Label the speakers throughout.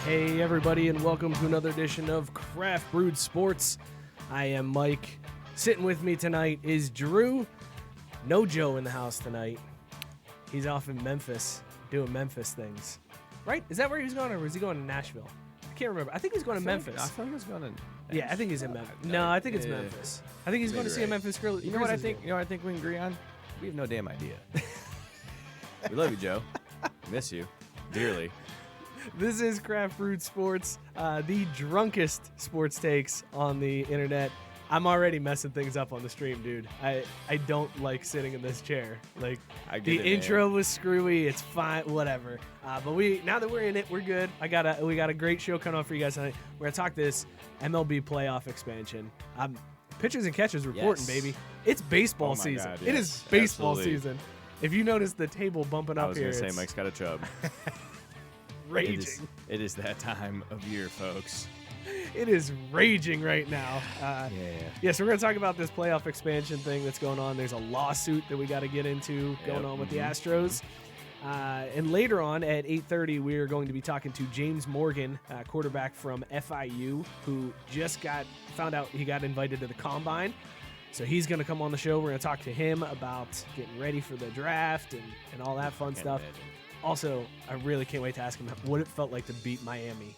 Speaker 1: Hey everybody, and welcome to another edition of Craft Brewed Sports. I am Mike. Sitting with me tonight is Drew. No Joe in the house tonight. He's off in Memphis doing Memphis things. Right? Is that where he's going, or was he going to Nashville? I can't remember. I think he's going to Memphis.
Speaker 2: I thought he was going to.
Speaker 1: Yeah, I think he's in Memphis. No, I think it's Memphis. I think he's going to see a Memphis Grizzlies.
Speaker 2: You know what I think? You know what I think we can agree on? We have no damn idea. We love you, Joe. Miss you dearly.
Speaker 1: This is Craft Brewed Sports, the drunkest sports takes on the internet. I'm already messing things up on the stream, dude. I don't like sitting in this chair. Like, the intro was screwy. It's fine, whatever. But now that we're in it, we're good. We got a great show coming on for you guys tonight. We're gonna talk this MLB playoff expansion. Pitchers and catchers reporting, baby. It's baseball season.
Speaker 2: God,
Speaker 1: It is baseball
Speaker 2: absolutely.
Speaker 1: season. If you notice the table bumping up here,
Speaker 2: I was going to say Mike's got a chub.
Speaker 1: raging.
Speaker 2: It is that time of year, folks.
Speaker 1: It is raging right now.
Speaker 2: Yeah.
Speaker 1: So we're going to talk about this playoff expansion thing that's going on. There's a lawsuit that we got to get into going on with the Astros. And later on at 8:30, we are going to be talking to James Morgan, quarterback from FIU, who just found out he got invited to the Combine. So he's going to come on the show. We're going to talk to him about getting ready for the draft and all that fun stuff.
Speaker 2: Imagine.
Speaker 1: Also, I really can't wait to ask him what it felt like to beat Miami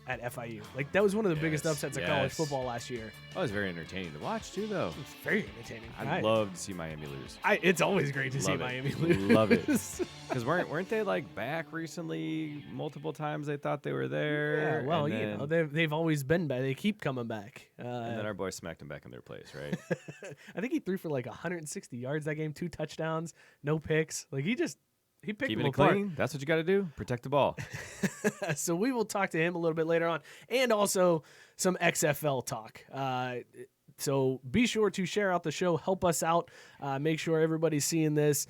Speaker 1: at FIU. Like, that was one of the biggest upsets of college football last year.
Speaker 2: That was very entertaining to watch, too, though.
Speaker 1: It's very entertaining.
Speaker 2: I'd love to see Miami lose.
Speaker 1: It's always great to see
Speaker 2: Love it.
Speaker 1: Miami lose.
Speaker 2: Love it. Because weren't they, like, back recently multiple times they thought they were there?
Speaker 1: Yeah, well,
Speaker 2: and then,
Speaker 1: they've always been back. They keep coming back.
Speaker 2: and then our boy smacked them back in their place, right?
Speaker 1: I think he threw for like 160 yards that game, 2 touchdowns, no picks. Like, he picked
Speaker 2: Keeping
Speaker 1: them
Speaker 2: it
Speaker 1: apart.
Speaker 2: clean. That's what you got to do. Protect the ball.
Speaker 1: So we will talk to him a little bit later on, and also some XFL talk. So be sure to share out the show. Help us out. Make sure everybody's seeing this.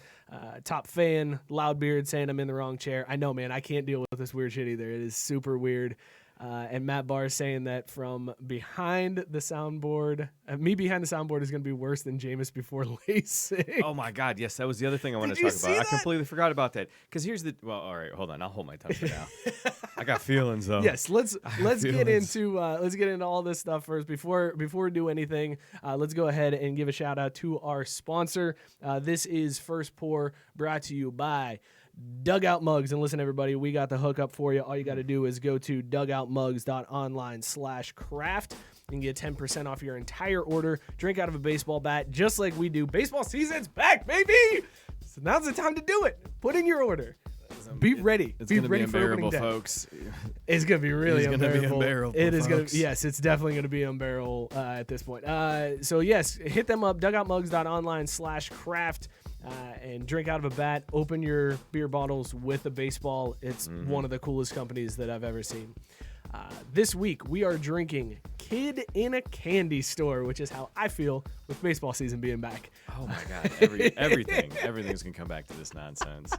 Speaker 1: Top fan, Loudbeard saying I'm in the wrong chair. I know, man. I can't deal with this weird shit either. It is super weird. And Matt Barr saying that from behind the soundboard, me behind the soundboard is going to be worse than Jameis before LASIK.
Speaker 2: Oh, my God. Yes, that was the other thing I wanted to
Speaker 1: Did you
Speaker 2: talk
Speaker 1: see
Speaker 2: about.
Speaker 1: that?
Speaker 2: I completely forgot about that. Because all right, hold on. I'll hold my tongue for now. I got feelings, though.
Speaker 1: Yes, let's get
Speaker 2: feelings.
Speaker 1: into all this stuff first. Before we do anything, let's go ahead and give a shout out to our sponsor. This is First Pour, brought to you by Dugout Mugs. And listen, everybody, we got the hookup for you. All you got to do is go to dugoutmugs.online/craft and get 10% off your entire order. Drink out of a baseball bat, just like we do. Baseball season's back, baby! So now's the time to do it. Put in your order. Be ready.
Speaker 2: It's
Speaker 1: be
Speaker 2: going to be
Speaker 1: ready for opening
Speaker 2: unbearable,
Speaker 1: day.
Speaker 2: folks.
Speaker 1: It's going to be really
Speaker 2: It's gonna be
Speaker 1: unbearable.
Speaker 2: unbearable,
Speaker 1: It is going
Speaker 2: folks.
Speaker 1: to. Yes, it's definitely going to be unbearable at this point. So yes, hit them up, dugoutmugs.online/craft. And drink out of a bat. Open your beer bottles with a baseball. It's one of the coolest companies that I've ever seen. This week, we are drinking Kid in a Candy Store, which is how I feel with baseball season being back.
Speaker 2: Oh, my God. Everything's going to come back to this nonsense.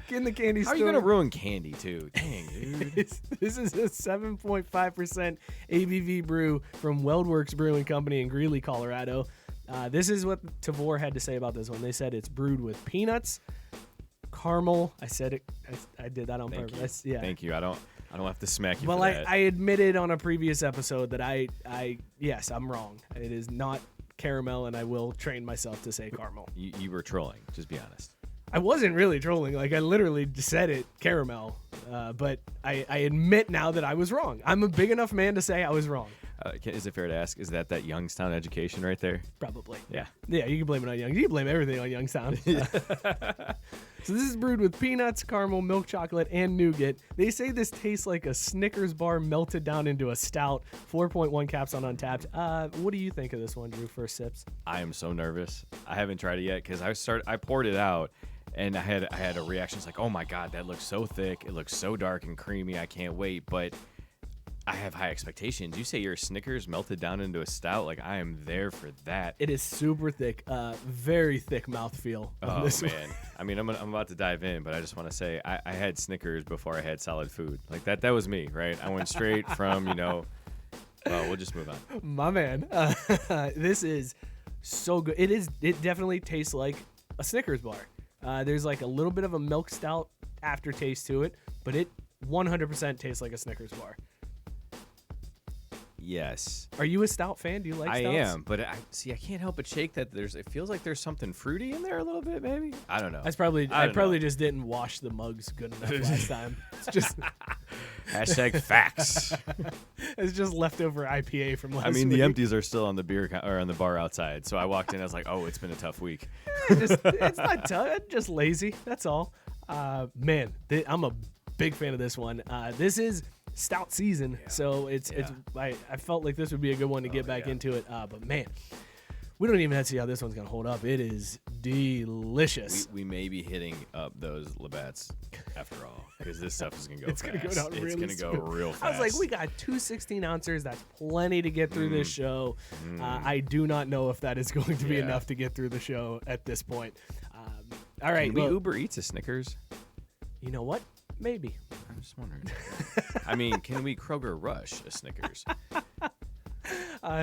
Speaker 1: Kid in the Candy
Speaker 2: How
Speaker 1: Store.
Speaker 2: are you going to ruin candy, too? Dang, dude.
Speaker 1: This is a 7.5% ABV brew from Weldwerks Brewing Company in Greeley, Colorado. This is what Tavor had to say about this one. They said it's brewed with peanuts, caramel. I said it. I did that on purpose. Yeah.
Speaker 2: Thank you. I don't have to smack you
Speaker 1: Well,
Speaker 2: for that.
Speaker 1: I admitted on a previous episode that yes, I'm wrong. It is not caramel, and I will train myself to say caramel.
Speaker 2: You were trolling. Just be honest.
Speaker 1: I wasn't really trolling. Like, I literally said it, caramel. But I admit now that I was wrong. I'm a big enough man to say I was wrong.
Speaker 2: Is it fair to ask, is that Youngstown education right there?
Speaker 1: Probably.
Speaker 2: Yeah.
Speaker 1: Yeah, you can blame it on Young. You can blame everything on Youngstown. So this is brewed with peanuts, caramel, milk chocolate, and nougat. They say this tastes like a Snickers bar melted down into a stout. 4.1 caps on Untapped. What do you think of this one, Drew? First sips.
Speaker 2: I am so nervous. I haven't tried it yet because I poured it out and I had a reaction. It's like, oh my God, that looks so thick. It looks so dark and creamy. I can't wait. But I have high expectations. You say your Snickers melted down into a stout. Like, I am there for that.
Speaker 1: It is super thick, very thick mouthfeel.
Speaker 2: Oh,
Speaker 1: this
Speaker 2: man.
Speaker 1: one.
Speaker 2: I mean, I'm about to dive in, but I just want to say I had Snickers before I had solid food. Like, that was me, right? I went straight from, well, we'll just move on.
Speaker 1: My man. This is so good. It definitely tastes like a Snickers bar. There's like a little bit of a milk stout aftertaste to it, but 100% tastes like a Snickers bar.
Speaker 2: Yes.
Speaker 1: Are you a stout fan? Do you like stouts?
Speaker 2: I am, but I can't help but shake that it feels like there's something fruity in there a little bit, maybe. I don't know.
Speaker 1: I probably just didn't wash the mugs good enough last time. It's just
Speaker 2: hashtag facts.
Speaker 1: It's just leftover IPA from last week.
Speaker 2: I mean, the empties are still on the or on the bar outside. So I walked in, I was like, oh, it's been a tough week.
Speaker 1: It's not tough. It's just lazy. That's all. Man, I'm a big fan of this one. This is stout season, so I felt like this would be a good one to get back into it. But man, we don't even have to see how this one's gonna hold up. It is delicious.
Speaker 2: We may be hitting up those Labatt's after all, because this stuff is gonna go.
Speaker 1: It's
Speaker 2: fast.
Speaker 1: gonna go down really
Speaker 2: It's gonna go real fast.
Speaker 1: I was like, we got 2 16-ounces. That's plenty to get through this show. I do not know if that is going to be enough to get through the show at this point. All right,
Speaker 2: Can we Uber Eats a Snickers?
Speaker 1: You know what? Maybe.
Speaker 2: I'm just wondering. I mean, can we Kroger Rush a Snickers?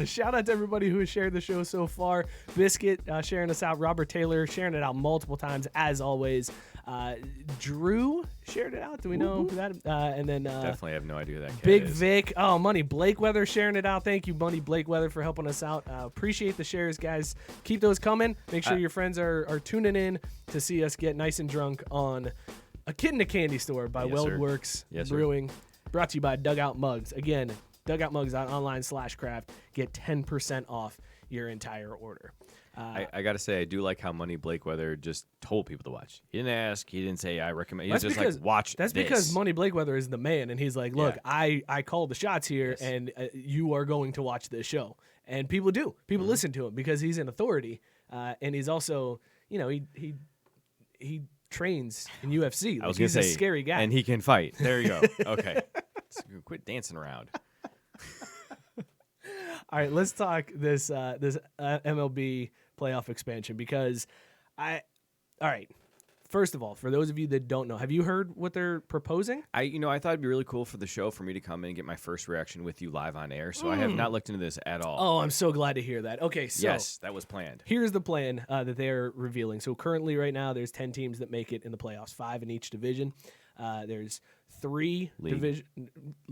Speaker 1: Shout out to everybody who has shared the show so far. Biscuit sharing us out. Robert Taylor sharing it out multiple times, as always. Drew shared it out. Do we know who that? And then
Speaker 2: definitely have no idea who that cat
Speaker 1: Big
Speaker 2: is.
Speaker 1: Vic. Oh, Money Blakeweather sharing it out. Thank you, Money Blakeweather, for helping us out. Appreciate the shares, guys. Keep those coming. Make sure your friends are tuning in to see us get nice and drunk on A Kid in a Candy Store by Weldwerks Brewing. Brought to you by Dugout Mugs. Again, dugoutmugs.online/craft. Get 10% off your entire order.
Speaker 2: I got to say, I do like how Money Blakeweather just told people to watch. He didn't ask. He didn't say, I recommend. He's just like, watch
Speaker 1: That's
Speaker 2: this.
Speaker 1: because Money Blakeweather is the man, and he's like, look, I called the shots here, and you are going to watch this show. And people do. People listen to him because he's an authority. And he's also, he trains in UFC.
Speaker 2: I was going to say,
Speaker 1: he's a scary guy.
Speaker 2: And he can fight. There you go. Okay. Quit dancing around.
Speaker 1: All right, let's talk this MLB playoff expansion because all right. First of all, for those of you that don't know, have you heard what they're proposing?
Speaker 2: I thought it'd be really cool for the show for me to come in and get my first reaction with you live on air. So I have not looked into this at all.
Speaker 1: Oh, I'm so glad to hear that. Okay, so
Speaker 2: yes, that was planned.
Speaker 1: Here's the plan that they're revealing. So currently, right now, there's 10 teams that make it in the playoffs, 5 in each division. There's 3 division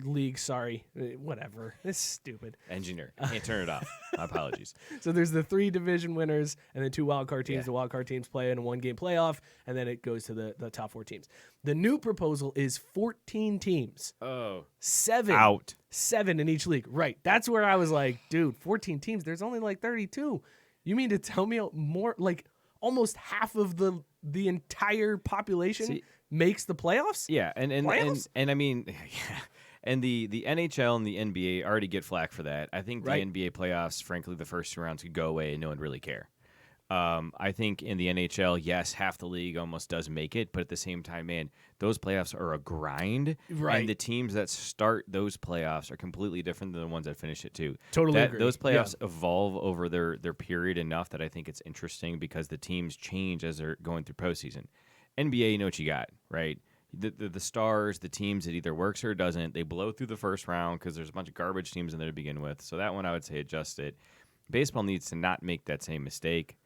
Speaker 1: leagues. Sorry, whatever. It's stupid.
Speaker 2: Engineer, can't turn it off. My apologies.
Speaker 1: So there's the 3 division winners and then 2 wild card teams. The wild card teams play in a 1-game playoff, and then it goes to the top 4 teams. The new proposal is 14 teams.
Speaker 2: Oh,
Speaker 1: 7
Speaker 2: out.
Speaker 1: 7 in each league. Right. That's where I was like, dude, 14 teams. There's only like 32. You mean to tell me more? Like almost half of the entire population makes the playoffs?
Speaker 2: Yeah, and I mean, and the NHL and the NBA already get flack for that. I think the NBA playoffs, frankly, the first 2 rounds could go away and no one would really care. I think in the NHL, yes, half the league almost does make it, but at the same time, man, those playoffs are a grind.
Speaker 1: Right.
Speaker 2: And the teams that start those playoffs are completely different than the ones that finish it too.
Speaker 1: Totally agree.
Speaker 2: Those playoffs evolve over their period enough that I think it's interesting because the teams change as they're going through postseason. NBA, you know what you got, right? The stars, the teams, it either works or it doesn't. They blow through the first round because there's a bunch of garbage teams in there to begin with. So that one, I would say adjust it. Baseball needs to not make that same mistake.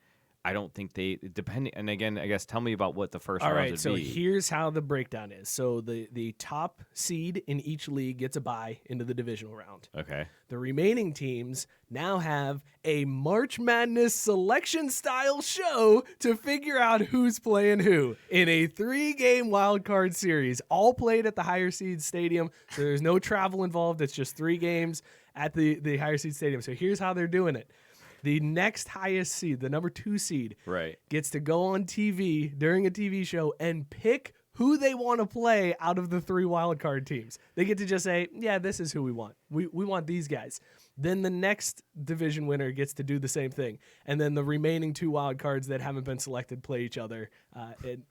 Speaker 2: I don't think depending. And again, I guess tell me about what the first round would be.
Speaker 1: All right, so here's how the breakdown is. So the top seed in each league gets a bye into the divisional round.
Speaker 2: Okay.
Speaker 1: The remaining teams now have a March Madness selection style show to figure out who's playing who in a 3-game wild card series, all played at the higher seed stadium. So there's no travel involved. It's just 3 games at the higher seed stadium. So here's how they're doing it. The next highest seed, the number 2 seed, gets to go on TV during a TV show and pick who they want to play out of the 3 wildcard teams. They get to just say, yeah, this is who we want. We want these guys. Then the next division winner gets to do the same thing. And then the remaining 2 wildcards that haven't been selected play each other. And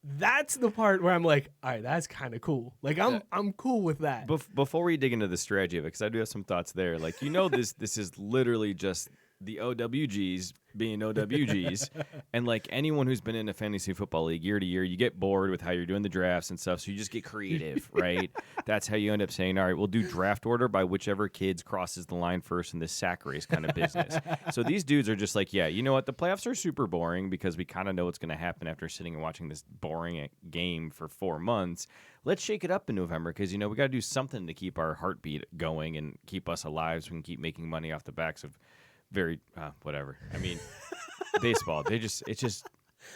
Speaker 1: that's the part where I'm like, all right, that's kind of cool. Like, I'm cool with that.
Speaker 2: Before we dig into the strategy of it, because I do have some thoughts there. Like, this is literally just the OWGs being OWGs. And like anyone who's been in a fantasy football league year to year, you get bored with how you're doing the drafts and stuff. So you just get creative, right? That's how you end up saying, all right, we'll do draft order by whichever kids crosses the line first in this sack race kind of business. So these dudes are just like, yeah, you know what? The playoffs are super boring because we kind of know what's going to happen after sitting and watching this boring game for 4 months. Let's shake it up in November because, you know, we got to do something to keep our heartbeat going and keep us alive so we can keep making money off the backs of whatever. I mean, baseball. It's just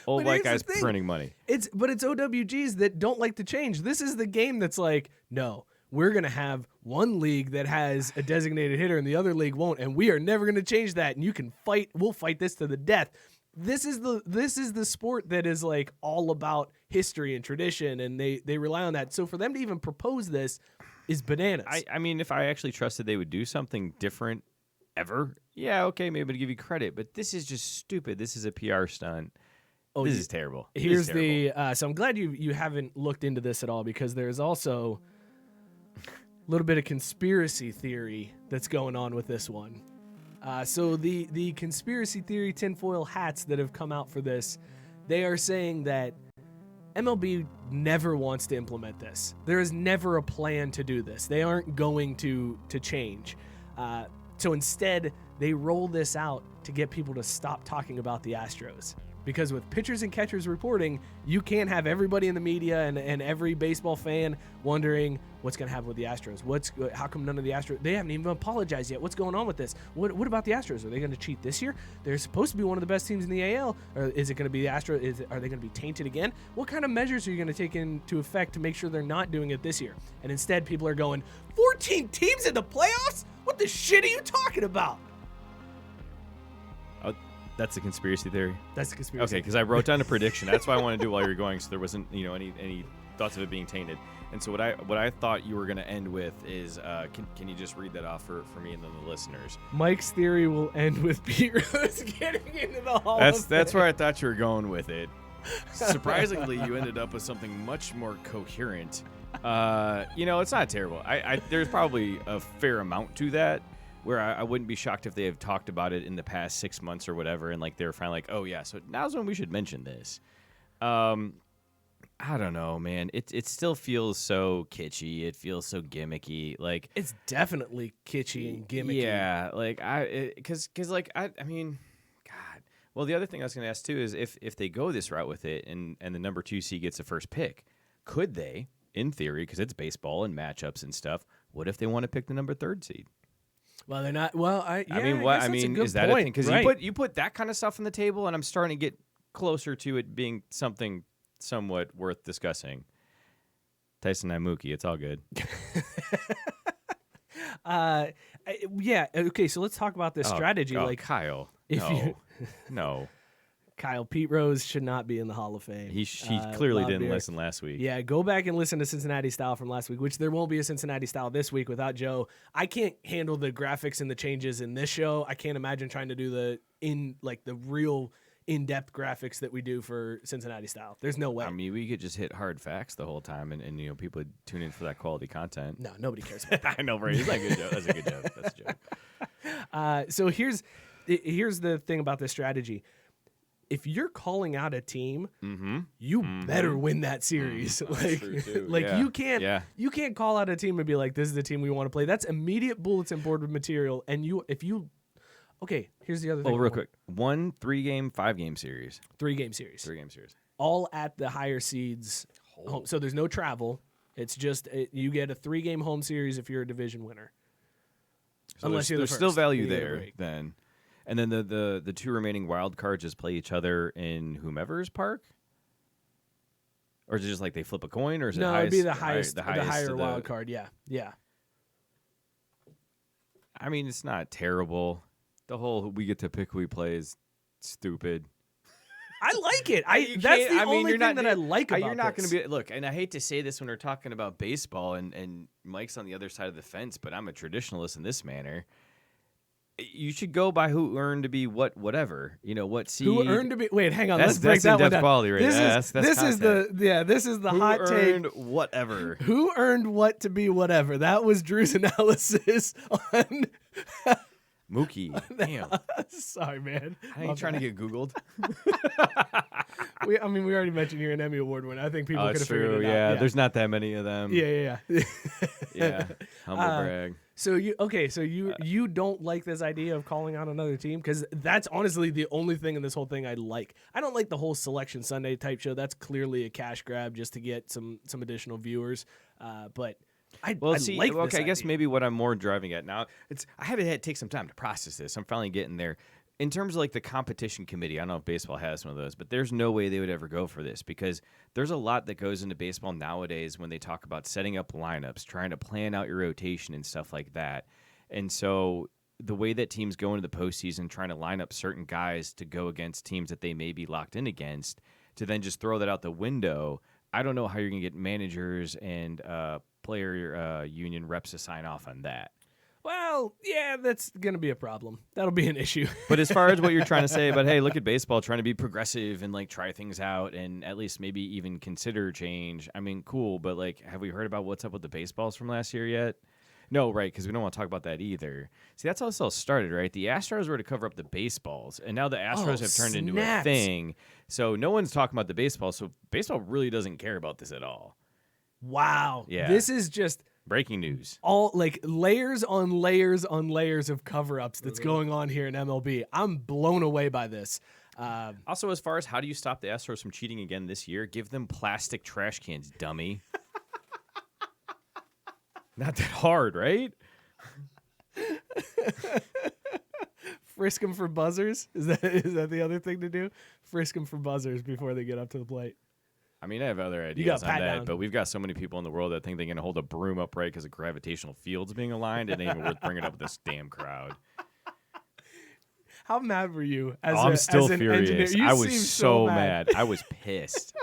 Speaker 2: old white guys printing money.
Speaker 1: But it's OWGs that don't like to change. This is the game that's like, no, we're going to have one league that has a designated hitter and the other league won't, and we are never going to change that. And you can fight. We'll fight this to the death. This is the sport that is like all about history and tradition, and they rely on that. So for them to even propose this is bananas.
Speaker 2: I mean, if I actually trusted they would do something different ever, yeah, okay, maybe to give you credit. But this is just stupid. This is a PR stunt. This is terrible.
Speaker 1: Here's so I'm glad you haven't looked into this at all because there's also a little bit of conspiracy theory that's going on with this one. So the conspiracy theory tinfoil hats that have come out for this, they are saying that MLB never wants to implement this. There is never a plan to do this. They aren't going to change. So instead, they roll this out to get people to stop talking about the Astros. Because with pitchers and catchers reporting, you can't have everybody in the media and every baseball fan wondering what's going to happen with the Astros. How come none of the Astros? They haven't even apologized yet. What's going on with this? What about the Astros? Are they going to cheat this year? They're supposed to be one of the best teams in the AL. Or is it going to be the Astros? Are they going to be tainted again? What kind of measures are you going to take into effect to make sure they're not doing it this year? And instead, people are going, 14 teams in the playoffs? What the shit are you talking about?
Speaker 2: That's the conspiracy theory?
Speaker 1: That's the conspiracy
Speaker 2: theory. Okay, because I wrote down a prediction. That's what I want to do while you're going, so there wasn't, any thoughts of it being tainted. And so what I thought you were going to end with is, can you just read that off for me and then the listeners?
Speaker 1: Mike's theory will end with Pete Rose getting into the Hall of Fame.
Speaker 2: That's where I thought you were going with it. Surprisingly, you ended up with something much more coherent. It's not terrible. There's probably a fair amount to that. Where I wouldn't be shocked if they have talked about it in the past 6 months or whatever, and like they're finally like, oh yeah, so now's when we should mention this. I don't know, man. It still feels so kitschy. It feels so gimmicky. Like
Speaker 1: it's definitely kitschy and gimmicky.
Speaker 2: Yeah, like because I mean, God. Well, the other thing I was going to ask too is if they go this route with it and the number 2 seed gets the first pick, could they, in theory, because it's baseball and matchups and stuff, what if they want to pick the number 3rd seed?
Speaker 1: Well, they're not. Well,
Speaker 2: I mean, is that a thing? Because you put that kind of stuff on the table, and I'm starting to get closer to it being something somewhat worth discussing. Tyson Namuki, it's all good.
Speaker 1: Yeah. Okay. So let's talk about this strategy. Like
Speaker 2: Kyle, no.
Speaker 1: Kyle, Pete Rose should not be in the Hall of Fame.
Speaker 2: He clearly didn't listen last week.
Speaker 1: Yeah, go back and listen to Cincinnati Style from last week, which there won't be a Cincinnati Style this week without Joe. I can't handle the graphics and the changes in this show. I can't imagine trying to do the real in-depth graphics that we do for Cincinnati Style. There's no way.
Speaker 2: I mean, we could just hit hard facts the whole time, and people would tune in for that quality content.
Speaker 1: No, nobody cares about that.
Speaker 2: I know, right? It's not a good joke. That's a good joke. That's a
Speaker 1: joke. So here's the thing about this strategy. If you're calling out a team, you better win that series. You can't call out a team and be like, "This is the team we want to play." That's immediate bulletin board material. And okay, here's the other thing.
Speaker 2: Oh, real quick, 1 3-game, 5-game series.
Speaker 1: 3-game series.
Speaker 2: 3-game series.
Speaker 1: All at the higher seeds. Home. So there's no travel. It's just you get a 3-game home series if you're a division winner.
Speaker 2: So unless there's still value there then. And then the 2 remaining wild cards just play each other in whomever's park? Or is it just like they flip a coin? Or is
Speaker 1: no,
Speaker 2: it
Speaker 1: it'd be the higher wild card. Yeah.
Speaker 2: I mean, it's not terrible. The whole we get to pick who we play is stupid.
Speaker 1: I like it. That's the only thing that I like about it.
Speaker 2: You're not going to be... Look, and I hate to say this when we're talking about baseball, and Mike's on the other side of the fence, but I'm a traditionalist in this manner. You should go by who earned to be whatever. What seed.
Speaker 1: Who earned to be... Wait, hang on. Let's break that one down.
Speaker 2: Quality right
Speaker 1: this is the hot take.
Speaker 2: Who earned whatever.
Speaker 1: Who earned what to be whatever. That was Drew's analysis on...
Speaker 2: Mookie. Damn.
Speaker 1: Sorry, man.
Speaker 2: I ain't trying to get Googled.
Speaker 1: We already mentioned you're an Emmy Award winner. I think people could have figured it out.
Speaker 2: Yeah, there's not that many of them.
Speaker 1: Yeah.
Speaker 2: Yeah, humble brag.
Speaker 1: So you don't like this idea of calling out another team? Because that's honestly the only thing in this whole thing I like. I don't like the whole Selection Sunday type show. That's clearly a cash grab just to get some additional viewers. But I like this
Speaker 2: I guess
Speaker 1: idea.
Speaker 2: maybe what I'm more driving at now, I haven't had to take some time to process this. I'm finally getting there. In terms of like the competition committee, I don't know if baseball has one of those, but there's no way they would ever go for this because there's a lot that goes into baseball nowadays when they talk about setting up lineups, trying to plan out your rotation and stuff like that. And so the way that teams go into the postseason, trying to line up certain guys to go against teams that they may be locked in against, to then just throw that out the window, I don't know how you're going to get managers and player union reps to sign off on that.
Speaker 1: Well, yeah, that's going to be a problem. That'll be an issue.
Speaker 2: But as far as what you're trying to say about, hey, look at baseball trying to be progressive and like try things out and at least maybe even consider change. I mean, cool, but like, have we heard about what's up with the baseballs from last year yet? No, right, because we don't want to talk about that either. See, that's how this all started, right? The Astros were to cover up the baseballs, and now the Astros have turned into a thing. So no one's talking about the baseball, so baseball really doesn't care about this at all.
Speaker 1: Wow.
Speaker 2: Yeah.
Speaker 1: This is just
Speaker 2: breaking news.
Speaker 1: All like layers on layers on layers of cover-ups that's going on here in MLB. I'm blown away by this.
Speaker 2: Also, as far as how do you stop the Astros from cheating again this year, give them plastic trash cans, dummy. Not that hard, right?
Speaker 1: Frisk them for buzzers? Is that the other thing to do? Frisk them for buzzers before they get up to the plate.
Speaker 2: I mean, I have other ideas on that, but we've got so many people in the world that think they're going to hold a broom upright because of gravitational fields being aligned. It ain't even worth bringing up with this damn crowd.
Speaker 1: How mad were you?
Speaker 2: I'm still furious. I was so mad. I was pissed.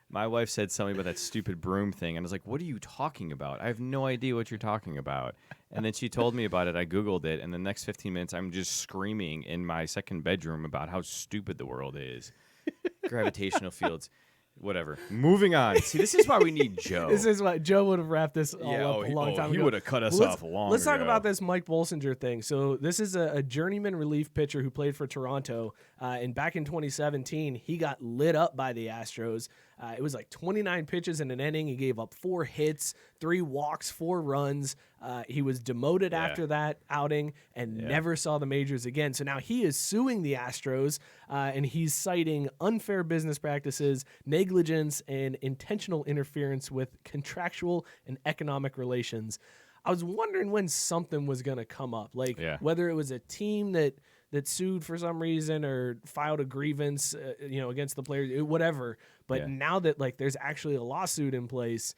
Speaker 2: My wife said something about that stupid broom thing, and I was like, what are you talking about? I have no idea what you're talking about. And then she told me about it. I Googled it, and the next 15 minutes, I'm just screaming in my second bedroom about how stupid the world is. Gravitational fields. Whatever. Moving on. See, this is why we need Joe.
Speaker 1: This is why Joe would have wrapped this all up a long time ago.
Speaker 2: He would have cut us off long
Speaker 1: Let's talk
Speaker 2: ago.
Speaker 1: about this Mike Bolsinger thing. So this is a journeyman relief pitcher who played for Toronto. And back in 2017, he got lit up by the Astros. It was like 29 pitches in an inning. He gave up 4 hits, 3 walks, 4 runs. He was demoted after that outing and never saw the majors again. So now he is suing the Astros, and he's citing unfair business practices, negligence, and intentional interference with contractual and economic relations. I was wondering when something was going to come up, like whether it was a team that sued for some reason or filed a grievance, against the players, whatever. But now that like there's actually a lawsuit in place.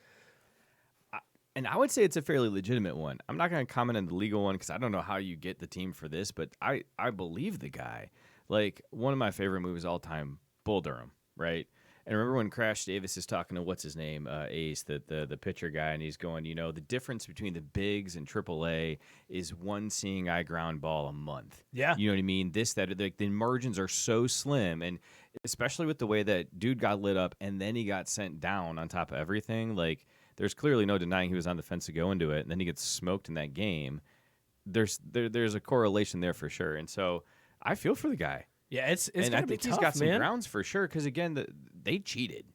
Speaker 2: And I would say it's a fairly legitimate one. I'm not going to comment on the legal one because I don't know how you get the team for this, but I believe the guy. Like, one of my favorite movies all time, Bull Durham, right? And remember when Crash Davis is talking to, what's his name, Ace, the pitcher guy, and he's going, the difference between the bigs and AAA is one seeing eye ground ball a month.
Speaker 1: Yeah.
Speaker 2: You know what I mean? The margins are so slim, and especially with the way that dude got lit up and then he got sent down on top of everything, like, there's clearly no denying he was on the fence to go into it, and then he gets smoked in that game. There's a correlation there for sure, and so I feel for the guy.
Speaker 1: Yeah, it's
Speaker 2: and
Speaker 1: gotta
Speaker 2: I
Speaker 1: be
Speaker 2: think
Speaker 1: tough,
Speaker 2: he's got some
Speaker 1: man.
Speaker 2: grounds for sure. Because again, they cheated.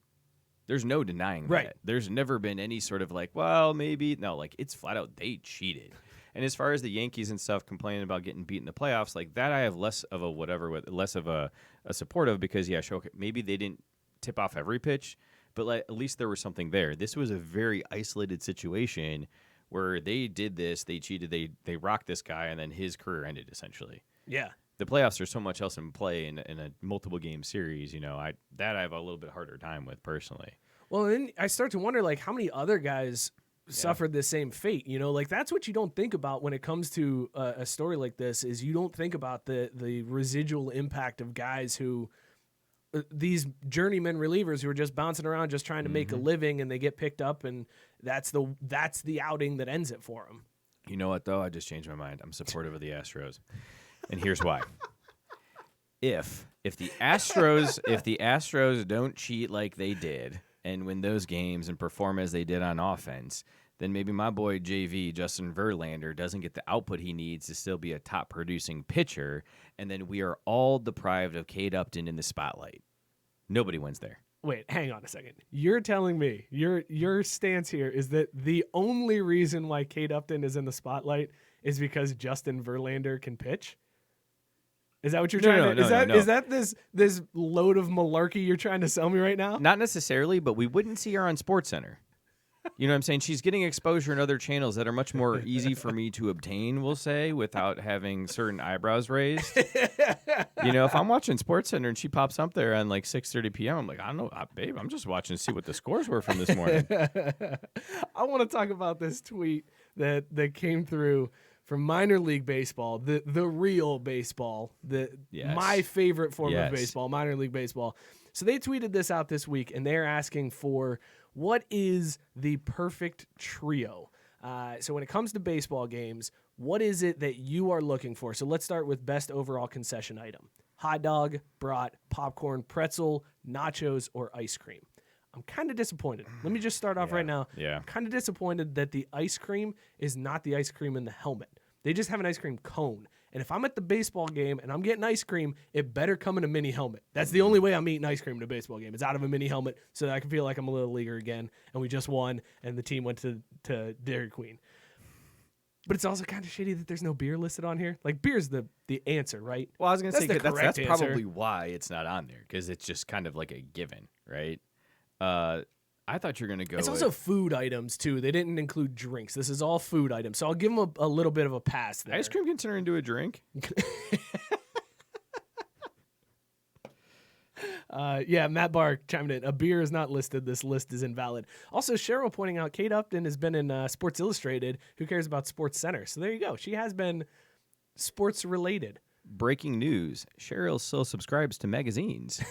Speaker 2: There's no denying that. There's never been any sort of like, well, maybe no. Like it's flat out they cheated. And as far as the Yankees and stuff complaining about getting beat in the playoffs, like that, I have less of a less of a support of because sure, maybe they didn't tip off every pitch, but like at least there was something there. This was a very isolated situation where they did this, they cheated, they rocked this guy, and then his career ended essentially.
Speaker 1: Yeah.
Speaker 2: The playoffs are so much else in play in a multiple game series. I have a little bit harder time with personally.
Speaker 1: Well, then I start to wonder like how many other guys suffered the same fate. Like that's what you don't think about when it comes to a story like this. Is you don't think about the residual impact of guys who these journeyman relievers who are just bouncing around, just trying to make a living, and they get picked up, and that's the outing that ends it for them.
Speaker 2: You know what though? I just changed my mind. I'm supportive of the Astros. And here's why. If the Astros don't cheat like they did and win those games and perform as they did on offense, then maybe my boy JV, Justin Verlander, doesn't get the output he needs to still be a top-producing pitcher, and then we are all deprived of Cade Upton in the spotlight. Nobody wins there.
Speaker 1: Wait, hang on a second. You're telling me your stance here is that the only reason why Cade Upton is in the spotlight is because Justin Verlander can pitch? Is that what you're trying to? Is that this load of malarkey you're trying to sell me right now?
Speaker 2: Not necessarily, but we wouldn't see her on SportsCenter. You know what I'm saying? She's getting exposure in other channels that are much more easy for me to obtain, we'll say, without having certain eyebrows raised. If I'm watching SportsCenter and she pops up there on like 6:30 p.m., I'm like, I don't know, babe, I'm just watching to see what the scores were from this morning.
Speaker 1: I want to talk about this tweet that came through from minor league baseball, the real baseball, my favorite form of baseball, minor league baseball. So they tweeted this out this week, and they're asking for what is the perfect trio. So when it comes to baseball games, what is it that you are looking for? So let's start with best overall concession item. Hot dog, brat, popcorn, pretzel, nachos, or ice cream. I'm kind of disappointed. Let me just start off right now.
Speaker 2: Yeah.
Speaker 1: I'm kind of disappointed that the ice cream is not the ice cream in the helmet. They just have an ice cream cone. And if I'm at the baseball game and I'm getting ice cream, it better come in a mini helmet. That's the only way I'm eating ice cream in a baseball game. It's out of a mini helmet so that I can feel like I'm a little leaguer again and we just won and the team went to Dairy Queen. But it's also kind of shitty that there's no beer listed on here. Like, beer's the answer, right?
Speaker 2: Well, I was going to say that's
Speaker 1: answer.
Speaker 2: probably why it's not on there, because it's just kind of like a given, right? I thought you were going to go.
Speaker 1: It's also food items, too. They didn't include drinks. This is all food items. So I'll give them a little bit of a pass there.
Speaker 2: Ice cream can turn into a drink.
Speaker 1: Matt Barr chimed in. A beer is not listed. This list is invalid. Also, Cheryl pointing out Cade Upton has been in Sports Illustrated. Who cares about Sports Center? So there you go. She has been sports related.
Speaker 2: Breaking news. Cheryl still subscribes to magazines.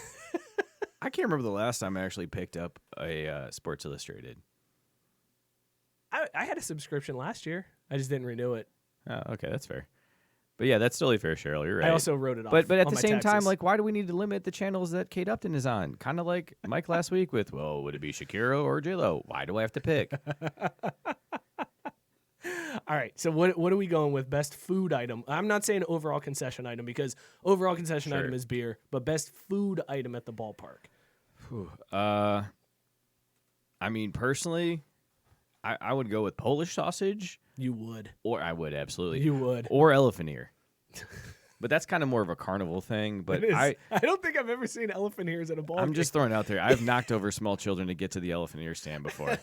Speaker 2: I can't remember the last time I actually picked up a Sports Illustrated.
Speaker 1: I had a subscription last year. I just didn't renew it.
Speaker 2: Oh, okay, that's fair. But yeah, that's totally fair, Cheryl. You're right.
Speaker 1: I also wrote it off.
Speaker 2: But at the same
Speaker 1: taxes.
Speaker 2: time, like, why do we need to limit the channels that Cade Upton is on? Kind of like Mike last week with, well, would it be Shakira or J-Lo? Why do I have to pick?
Speaker 1: All right, so what are we going with? Best food item. I'm not saying overall concession item because overall concession item is beer, but best food item at the ballpark.
Speaker 2: I mean, personally, I would go with Polish sausage.
Speaker 1: You would.
Speaker 2: Or I would, absolutely.
Speaker 1: You would.
Speaker 2: Or elephant ear. But that's kind of more of a carnival thing. But I
Speaker 1: don't think I've ever seen elephant ears at a ball.
Speaker 2: I'm just throwing it out there. I've knocked over small children to get to the elephant ear stand before.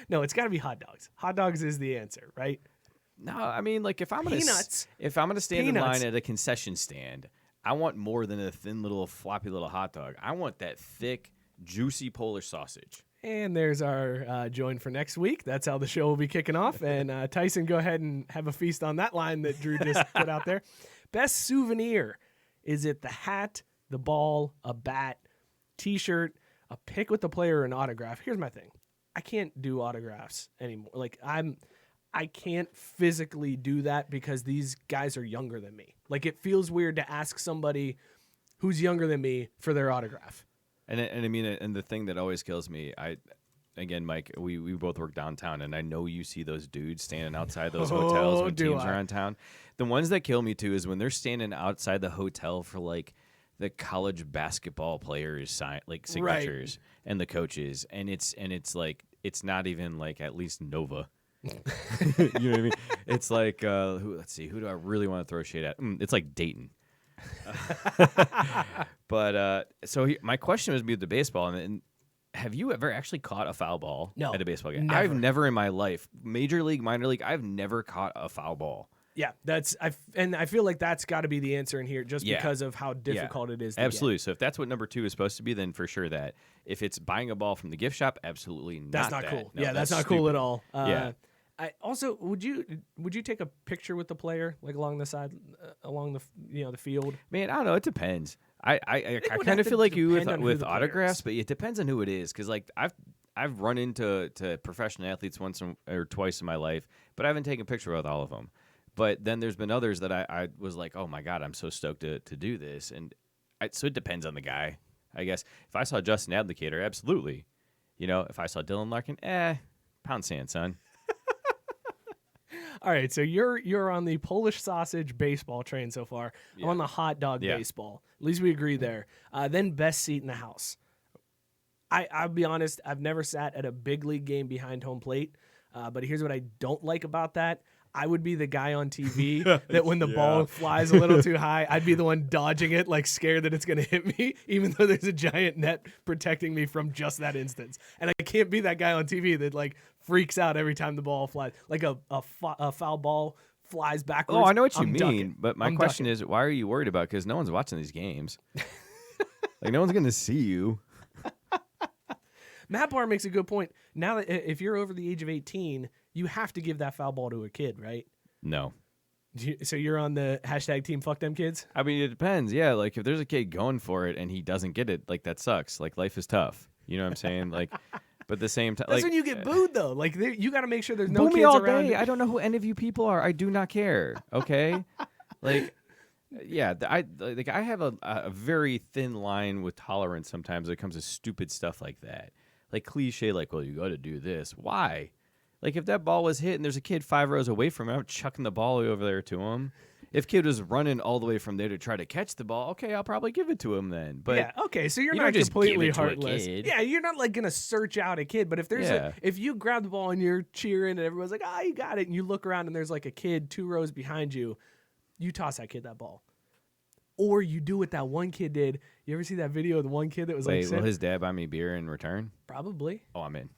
Speaker 1: No, it's got to be hot dogs. Hot dogs is the answer, right?
Speaker 2: No, I mean, like, if I'm gonna stand in line at a concession stand, I want more than a thin little floppy little hot dog. I want that thick, juicy Polish sausage.
Speaker 1: And there's our join for next week. That's how the show will be kicking off. And Tyson, go ahead and have a feast on that line that Drew just put out there. Best souvenir. Is it the hat, the ball, a bat, T-shirt, a pic with the player, or an autograph? Here's my thing. I can't do autographs anymore. Like, I can't physically do that because these guys are younger than me. Like, it feels weird to ask somebody who's younger than me for their autograph.
Speaker 2: And I mean, and the thing that always kills me, again, Mike, we both work downtown, and I know you see those dudes standing outside those hotels when teams are in town. The ones that kill me too is when they're standing outside the hotel for like the college basketball players signatures and the coaches, and it's like it's not even like at least Nova. You know what I mean? It's like who do I really want to throw shade at? It's like Dayton. But my question was with the baseball, and have you ever actually caught a foul ball at a baseball game?
Speaker 1: Never.
Speaker 2: I've never in my life, major league, minor league, I've never caught a foul ball.
Speaker 1: Yeah, I feel like that's got to be the answer in here, just because of how difficult it is.
Speaker 2: Absolutely. So if that's what number 2 is supposed to be, then for sure that. If it's buying a ball from the gift shop, absolutely not.
Speaker 1: That's not cool.
Speaker 2: No,
Speaker 1: yeah, that's not
Speaker 2: stupid.
Speaker 1: cool at all.
Speaker 2: Yeah.
Speaker 1: I also would you take a picture with the player like along the side, along the field?
Speaker 2: Man, I don't know. It depends. I kind of feel like you with autographs, but it depends on who it is. Because like I've run into professional athletes once or twice in my life, but I haven't taken a picture with all of them. But then there's been others that I was like, oh my God, I'm so stoked to do this. And so it depends on the guy, I guess. If I saw Justin Abdicator, absolutely. You know, if I saw Dylan Larkin, pound sand, son.
Speaker 1: All right, so you're on the Polish sausage baseball train so far.
Speaker 2: Yeah.
Speaker 1: I'm on the hot dog baseball. At least we agree there. Then best seat in the house. I'll be honest, I've never sat at a big league game behind home plate, but here's what I don't like about that. I would be the guy on TV that when the ball flies a little too high, I'd be the one dodging it, like scared that it's going to hit me, even though there's a giant net protecting me from just that instance. And I can't be that guy on TV that like freaks out every time the ball flies, like a foul ball flies backwards.
Speaker 2: Oh, I know what you
Speaker 1: I'm
Speaker 2: mean,
Speaker 1: ducking.
Speaker 2: but my question is, why are you worried about it? Because no one's watching these games. Like, no one's going to see you.
Speaker 1: Matt Barr makes a good point. Now that if you're over the age of 18, you have to give that foul ball to a kid, right?
Speaker 2: No.
Speaker 1: So you're on the hashtag team fuck them kids?
Speaker 2: I mean, it depends. Yeah, like if there's a kid going for it and he doesn't get it, like that sucks. Like life is tough. You know what I'm saying? Like, but at the same time,
Speaker 1: that's
Speaker 2: like,
Speaker 1: when you get booed though. Like you got to make sure there's no
Speaker 2: boo
Speaker 1: kids
Speaker 2: me all
Speaker 1: around.
Speaker 2: day. I don't know who any of you people are. I do not care. Okay, like, yeah, I have a very thin line with tolerance sometimes when it comes to stupid stuff like that. Like cliche, like, well, you got to do this. Why? Like if that ball was hit and there's a kid 5 rows away from him, I'm chucking the ball over there to him. If kid was running all the way from there to try to catch the ball, okay, I'll probably give it to him then. But
Speaker 1: yeah, okay, so you're
Speaker 2: you
Speaker 1: not
Speaker 2: don't just
Speaker 1: completely
Speaker 2: give it to a
Speaker 1: heartless.
Speaker 2: kid.
Speaker 1: Yeah, you're not like gonna search out a kid. But if there's if you grab the ball and you're cheering and everyone's like, "Ah, you got it," and you look around and there's like a kid 2 rows behind you, you toss that kid that ball. Or you do what that one kid did. You ever see that video of the one kid that was
Speaker 2: wait,
Speaker 1: like,
Speaker 2: will his dad buy me beer in return?
Speaker 1: Probably.
Speaker 2: Oh, I'm in.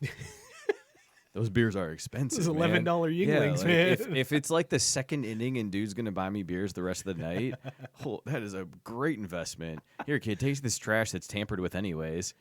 Speaker 2: Those beers are expensive.
Speaker 1: Those $11 Yinglings,
Speaker 2: like,
Speaker 1: man.
Speaker 2: If it's like the second inning and dude's gonna buy me beers the rest of the night, that is a great investment. Here, kid, taste this trash that's tampered with anyways.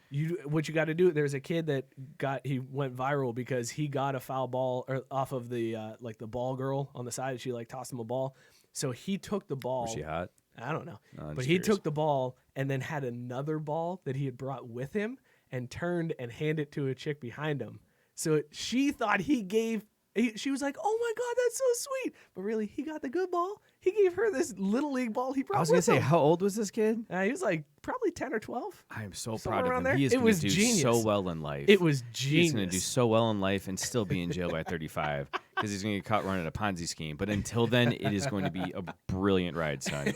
Speaker 1: What you got to do? There's a kid that he went viral because he got a foul ball off of the like the ball girl on the side. She like tossed him a ball, so he took the ball.
Speaker 2: Was she hot?
Speaker 1: I don't know,
Speaker 2: No,
Speaker 1: but he took the ball and then had another ball that he had brought with him and turned and handed it to a chick behind him. So she thought she was like, "Oh my God, that's so sweet!" But really, he got the good ball. He gave her this little league ball he brought.
Speaker 2: I was gonna
Speaker 1: with
Speaker 2: say,
Speaker 1: him.
Speaker 2: how old was this kid?
Speaker 1: He was probably 10 or 12.
Speaker 2: I am so
Speaker 1: Somewhere
Speaker 2: proud
Speaker 1: around
Speaker 2: of him.
Speaker 1: there.
Speaker 2: He is
Speaker 1: It
Speaker 2: going
Speaker 1: was
Speaker 2: to do
Speaker 1: genius.
Speaker 2: so well in life.
Speaker 1: It was genius.
Speaker 2: He's going to do so well in life and still be in jail by 35 because he's going to get caught running a Ponzi scheme. But until then, it is going to be a brilliant ride, son.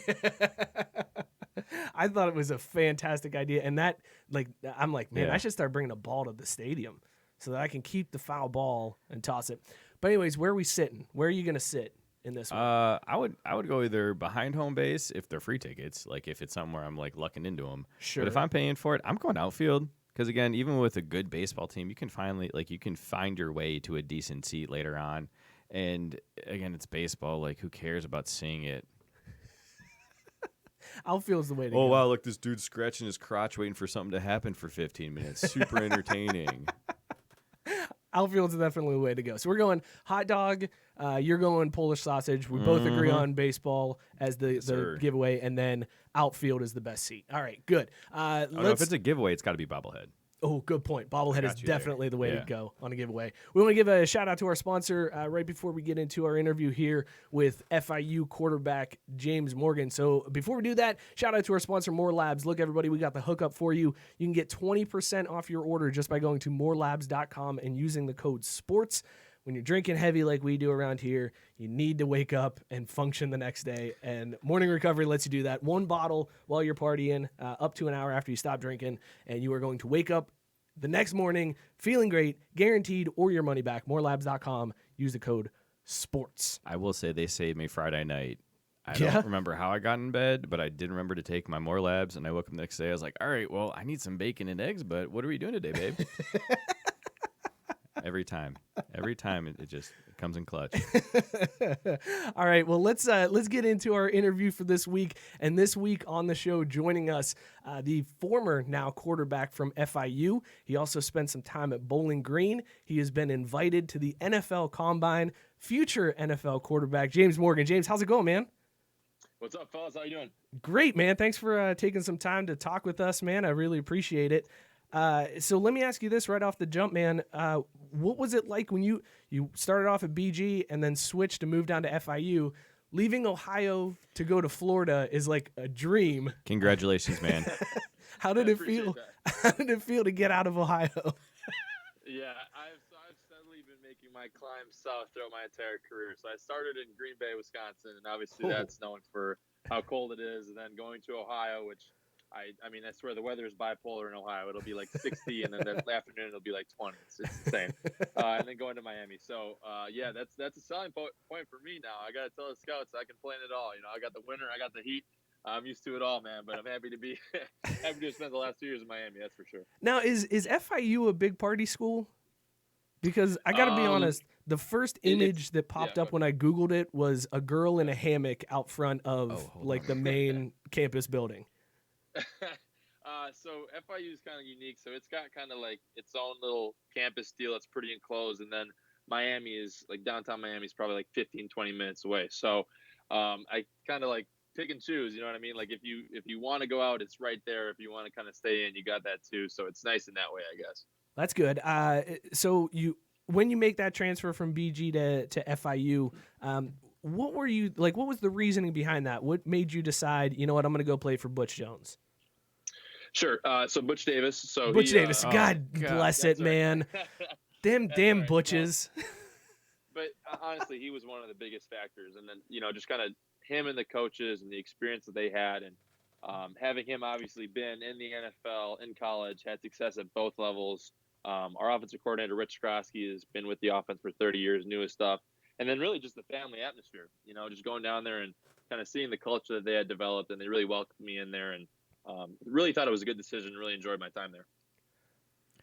Speaker 1: I thought it was a fantastic idea, and that I'm like, man,
Speaker 2: Yeah.
Speaker 1: I should start bringing a ball to the stadium so that I can keep the foul ball and toss it. But anyways, where are we sitting? Where are you gonna sit in this one?
Speaker 2: I would go either behind home base if they're free tickets, like if it's somewhere I'm like lucking into them.
Speaker 1: Sure.
Speaker 2: But if I'm paying for it, I'm going outfield because again, even with a good baseball team, you can find your way to a decent seat later on. And again, it's baseball. Like, who cares about seeing it?
Speaker 1: Outfield's the way to go.
Speaker 2: Oh wow, look, this dude's scratching his crotch, waiting for something to happen for 15 minutes. Super entertaining.
Speaker 1: Outfield's definitely the way to go. So we're going hot dog. You're going Polish sausage. We both agree on baseball as the giveaway, and then outfield is the best seat. All right, good.
Speaker 2: No, if it's a giveaway, it's got to be bobblehead.
Speaker 1: Oh, good point. Bobblehead is definitely the way
Speaker 2: Yeah.
Speaker 1: to go on a giveaway. We want to give a shout out to our sponsor right before we get into our interview here with FIU quarterback James Morgan. So before we do that, shout out to our sponsor, More Labs. Look, everybody, we got the hookup for you. You can get 20% off your order just by going to morelabs.com and using the code SPORTS. When you're drinking heavy like we do around here, you need to wake up and function the next day. And Morning Recovery lets you do that. 1 bottle while you're partying, up to an hour after you stop drinking, and you are going to wake up the next morning feeling great, guaranteed, or your money back. Morelabs.com. Use the code SPORTS.
Speaker 2: I will say they saved me Friday night. I
Speaker 1: Yeah?
Speaker 2: don't remember how I got in bed, but I did remember to take my More Labs, and I woke up the next day. I was like, all right, well, I need some bacon and eggs, but what are we doing today, babe? Every time it just comes in clutch.
Speaker 1: All right, well, let's get into our interview for this week. And this week on the show, joining us, the former now quarterback from FIU. He also spent some time at Bowling Green. He has been invited to the NFL Combine. Future NFL quarterback James Morgan. James, how's it going, man?
Speaker 3: What's up, fellas? How you doing?
Speaker 1: Great, man. Thanks for taking some time to talk with us, man. I really appreciate it. So let me ask you this right off the jump, man. What was it like when you started off at BG and then switched to move down to FIU? Leaving Ohio to go to Florida is like a dream.
Speaker 2: Congratulations, man.
Speaker 1: How did
Speaker 3: I
Speaker 1: it
Speaker 3: appreciate
Speaker 1: feel?
Speaker 3: that.
Speaker 1: How did it feel to get out of Ohio?
Speaker 3: Yeah, I've steadily been making my climb south throughout my entire career. So I started in Green Bay, Wisconsin, and obviously
Speaker 1: Oh.
Speaker 3: that's known for how cold it is. And then going to Ohio, which I mean, I swear the weather is bipolar in Ohio. It'll be like 60, and then the afternoon it'll be like 20. It's insane. And then going to Miami. So yeah, that's a selling point for me now. I got to tell the scouts I can play in it all. You know, I got the winter, I got the heat. I'm used to it all, man. But I'm happy to be happy to have spent the last 2 years in Miami. That's for sure.
Speaker 1: Now, is FIU a big party school? Because I got to be honest, the first image that popped up when I Googled it was a girl in a hammock out front of the main campus building.
Speaker 3: So FIU is kind of unique. So it's got kind of like its own little campus deal that's pretty enclosed. And then Miami is like downtown Miami is probably like 15, 20 minutes away. So I kind of like pick and choose, you know what I mean? Like if you want to go out, it's right there. If you want to kind of stay in, you got that too. So it's nice in that way, I guess.
Speaker 1: That's good. So when you make that transfer from BG to FIU, what were you like? What was the reasoning behind that? What made you decide, you know what, I'm going to go play for Butch Jones?
Speaker 3: Sure. So Butch Davis. So
Speaker 1: Butch Davis. God bless it, man. Damn Butches.
Speaker 3: But honestly, he was one of the biggest factors. And then, you know, just kind of him and the coaches and the experience that they had, and having him obviously been in the NFL, in college, had success at both levels. Our offensive coordinator, Rich Krosky, has been with the offense for 30 years, knew his stuff. And then really just the family atmosphere, you know, just going down there and kind of seeing the culture that they had developed, and they really welcomed me in there, and really thought it was a good decision. Really enjoyed my time there.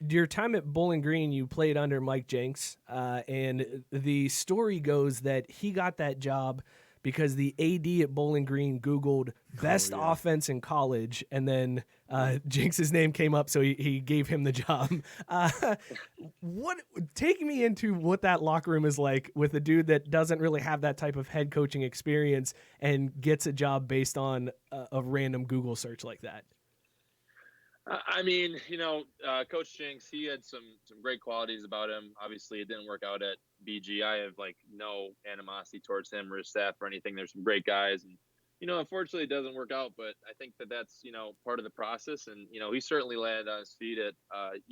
Speaker 1: Your time at Bowling Green, you played under Mike Jenks, and the story goes that he got that job because the AD at Bowling Green Googled best offense in college, and then Jenks' name came up, so he gave him the job. Take me into what that locker room is like with a dude that doesn't really have that type of head coaching experience and gets a job based on a random Google search like that.
Speaker 3: I mean, you know, Coach Jenks, he had some great qualities about him. Obviously, it didn't work out at BG. I have like no animosity towards him or his staff or anything. There's some great guys, and you know, unfortunately, it doesn't work out. But I think that's you know part of the process. And you know, he certainly landed on his feet at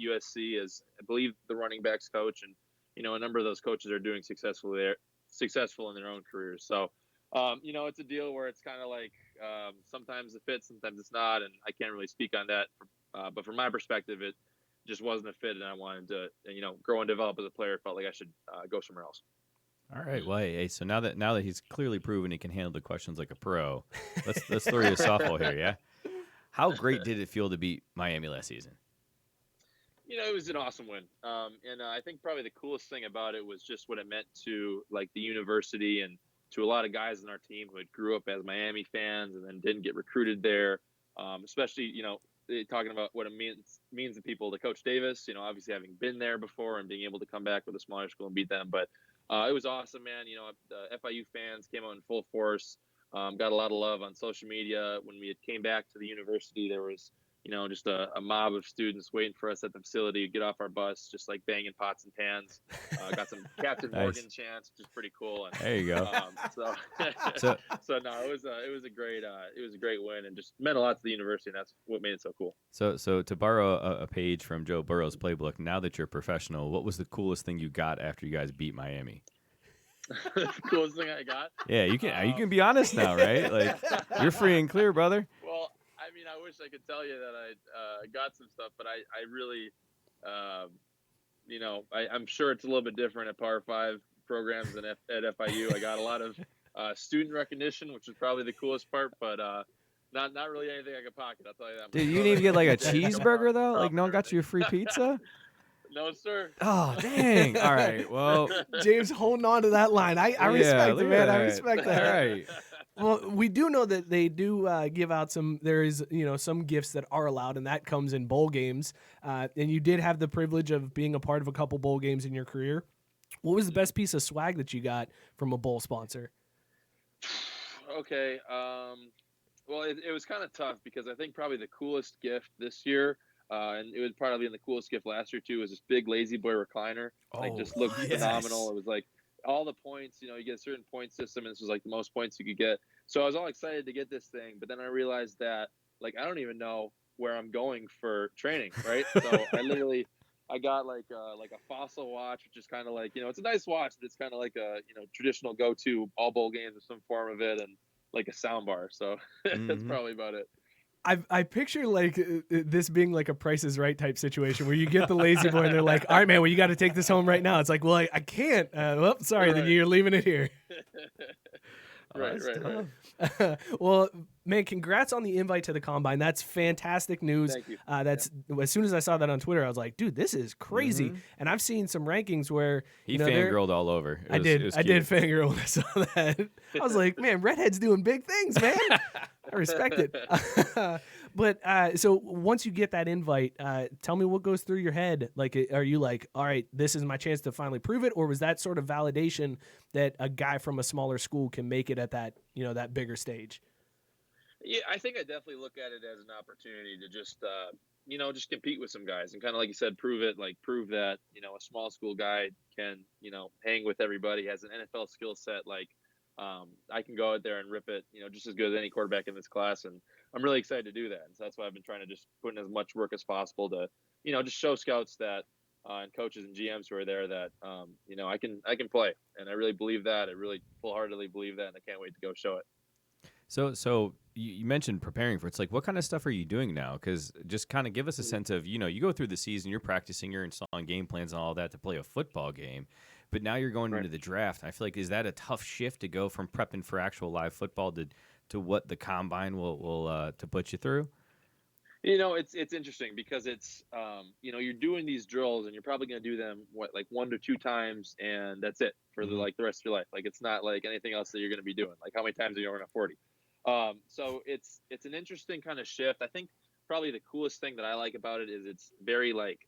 Speaker 3: USC as I believe the running backs coach, and you know, a number of those coaches are doing successful in their own careers. So. You know, it's a deal where it's kind of like sometimes it fits, sometimes it's not, and I can't really speak on that. But from my perspective, it just wasn't a fit, and I wanted to, you know, grow and develop as a player. Felt like I should go somewhere else.
Speaker 2: All right, well, hey, so now that he's clearly proven he can handle the questions like a pro, let's throw you a softball here, yeah. How great did it feel to beat Miami last season?
Speaker 3: You know, it was an awesome win, and I think probably the coolest thing about it was just what it meant to like the university and to a lot of guys in our team who had grew up as Miami fans and then didn't get recruited there, especially, you know, talking about what it means to people to Coach Davis, you know, obviously having been there before and being able to come back with a smaller school and beat them. But it was awesome, man. You know, the FIU fans came out in full force, got a lot of love on social media. When we came back to the university, there was, you know, just a mob of students waiting for us at the facility to get off our bus, just like banging pots and pans. Got some Captain Morgan chants, which is pretty cool. And,
Speaker 2: there you go.
Speaker 3: So no, it was a great win, and just meant a lot to the university, and that's what made it so cool.
Speaker 2: So to borrow a page from Joe Burrow's playbook, now that you're a professional, what was the coolest thing you got after you guys beat Miami?
Speaker 3: The coolest thing I got?
Speaker 2: Yeah, you can be honest now, right? Like you're free and clear, brother.
Speaker 3: Well, I mean, I wish I could tell you that I got some stuff, but I really, you know, I'm sure it's a little bit different at Power 5 programs than at FIU. I got a lot of student recognition, which is probably the coolest part, but not really anything I could pocket. I'll tell you that.
Speaker 2: Dude, you didn't even get like a cheeseburger though? Like no one got you a free pizza?
Speaker 3: No, sir.
Speaker 2: Oh, dang. All right. Well,
Speaker 1: James holding on to that line. I respect it, man. I respect that.
Speaker 2: All right.
Speaker 1: Well, we do know that they do give out there is, you know, some gifts that are allowed, and that comes in bowl games. And you did have the privilege of being a part of a couple bowl games in your career. What was the best piece of swag that you got from a bowl sponsor?
Speaker 3: Okay. Well, it was kind of tough because I think probably the coolest gift this year, and it would probably been the coolest gift last year too, was this big Lazy Boy recliner. Like just looked phenomenal. It was like all the points, you know, you get a certain point system, and this was like the most points you could get. So I was all excited to get this thing, but then I realized that like I don't even know where I'm going for training, right? So I got like a Fossil watch, which is kind of like, it's a nice watch, but it's kind of like a, traditional go-to all bowl games with some form of it, and like a sound bar. So that's probably about it.
Speaker 1: I picture like this being like a Price is Right type situation where you get the lazy boy and they're like, all right, man, well, you got to take this home right now. It's like, well, I can't. Well, sorry, then you're leaving it here.
Speaker 3: Right.
Speaker 1: Well, man, congrats on the invite to the combine. That's fantastic news.
Speaker 3: Thank you.
Speaker 1: As soon as I saw that on Twitter, I was like, dude, this is crazy. And I've seen some rankings where
Speaker 2: he fangirled all over.
Speaker 1: I did fangirl when I saw that. I was like, man, Redhead's doing big things, man. I respect it. But so once you get that invite, tell me what goes through your head. Like, are you like, all right, this is my chance to finally prove it? Or was that sort of validation that a guy from a smaller school can make it at that, that bigger stage?
Speaker 3: Yeah, I think I definitely look at it as an opportunity to just, just compete with some guys and kind of, like you said, prove that, a small school guy can, hang with everybody, has an NFL skill set. Like, I can go out there and rip it, just as good as any quarterback in this class. And I'm really excited to do that. And so that's why I've been trying to just put in as much work as possible to, just show scouts that, and coaches and GMs who are there that, I can play. And I really believe that. I really full-heartedly believe that. And I can't wait to go show it.
Speaker 2: So you mentioned preparing for it. It's like, what kind of stuff are you doing now? Because just kind of give us a sense of, you go through the season, you're practicing, you're installing game plans and all that to play a football game. But now you're going into the draft. I feel like, is that a tough shift to go from prepping for actual live football to what the combine will to put you through?
Speaker 3: It's interesting because it's, you're doing these drills and you're probably going to do them like 1 to 2 times, and that's it for the rest of your life. Like, it's not like anything else that you're going to be doing. Like, how many times are you going to 40? So it's an interesting kind of shift. I think probably the coolest thing that I like about it is it's very like,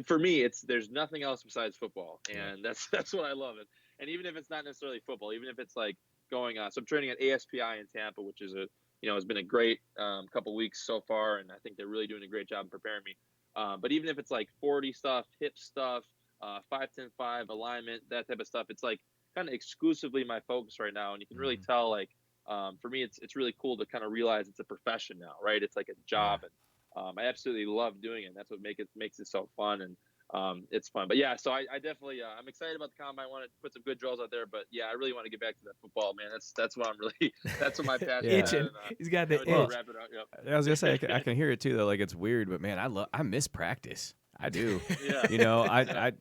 Speaker 3: for me, there's nothing else besides football, and that's what I love. And even if it's not necessarily football, even if it's like going on, so I'm training at ASPI in Tampa, which is has been a great couple weeks so far, and I think they're really doing a great job in preparing me. But even if it's like 40 stuff, hip stuff, 5-10-5 alignment, that type of stuff, it's like kind of exclusively my focus right now, and you can really tell like. For me, it's really cool to kind of realize it's a profession now, right? It's like a job, and I absolutely love doing it. And that's what makes it so fun, and it's fun. But yeah, so I definitely I'm excited about the combine. I want to put some good drills out there, but yeah, I really want to get back to that football, man. That's what I'm really that's what my passion is.
Speaker 1: Itching. He's got the itch.
Speaker 3: Wrap it up. Yep.
Speaker 2: I was gonna say I can hear it too though. Like, it's weird, but man, I miss practice. I do.
Speaker 3: Yeah.
Speaker 2: I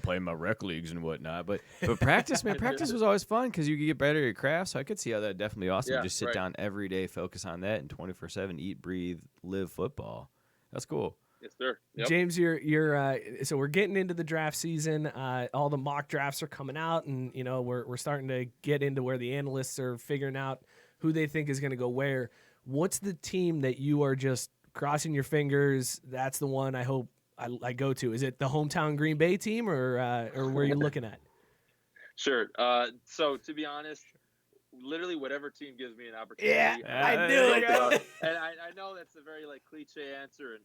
Speaker 2: playing my rec leagues and whatnot, but practice, man, practice was always fun because you could get better at your craft. So I could see how that definitely awesome.
Speaker 3: Yeah,
Speaker 2: just sit down every day, focus on that, and 24/7 eat, breathe, live football. That's cool.
Speaker 3: Yes, sir. Yep.
Speaker 1: James, you're so we're getting into the draft season. All the mock drafts are coming out, and we're starting to get into where the analysts are figuring out who they think is going to go where. What's the team that you are just crossing your fingers? That's the one I hope I go to. Is it the hometown Green Bay team, or where are you looking at?
Speaker 3: Sure. So to be honest, literally whatever team gives me an opportunity.
Speaker 1: Yeah, I knew it.
Speaker 3: And I know that's a very like cliche answer. And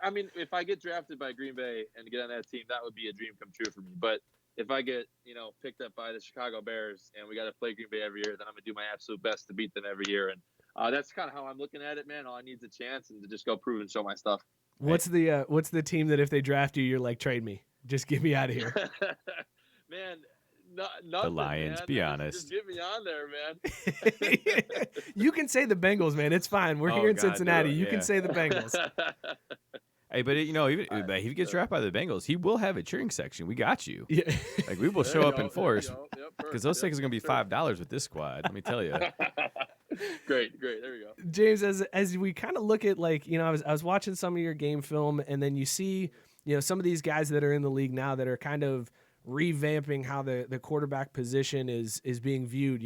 Speaker 3: I mean, if I get drafted by Green Bay and get on that team, that would be a dream come true for me. But if I get, picked up by the Chicago Bears and we got to play Green Bay every year, then I'm gonna do my absolute best to beat them every year. And that's kind of how I'm looking at it, man. All I need is a chance and to just go prove and show my stuff.
Speaker 1: What's the team that if they draft you, you're like, trade me, just get me out of here?
Speaker 3: Man, nothing,
Speaker 2: the Lions.
Speaker 3: Man.
Speaker 2: Be honest.
Speaker 3: Just get me on there, man.
Speaker 1: You can say the Bengals, man. It's fine. We're here in Cincinnati. You can say the Bengals.
Speaker 2: Hey, but even if he gets drafted by the Bengals, he will have a cheering section. We got you.
Speaker 1: Yeah.
Speaker 2: Like, we will show up in force because those tickets are gonna be $5 with this squad. Let me tell you.
Speaker 3: Great. There we go.
Speaker 1: James, as we kind of look at, like, I was watching some of your game film, and then you see, some of these guys that are in the league now that are kind of revamping how the quarterback position is being viewed.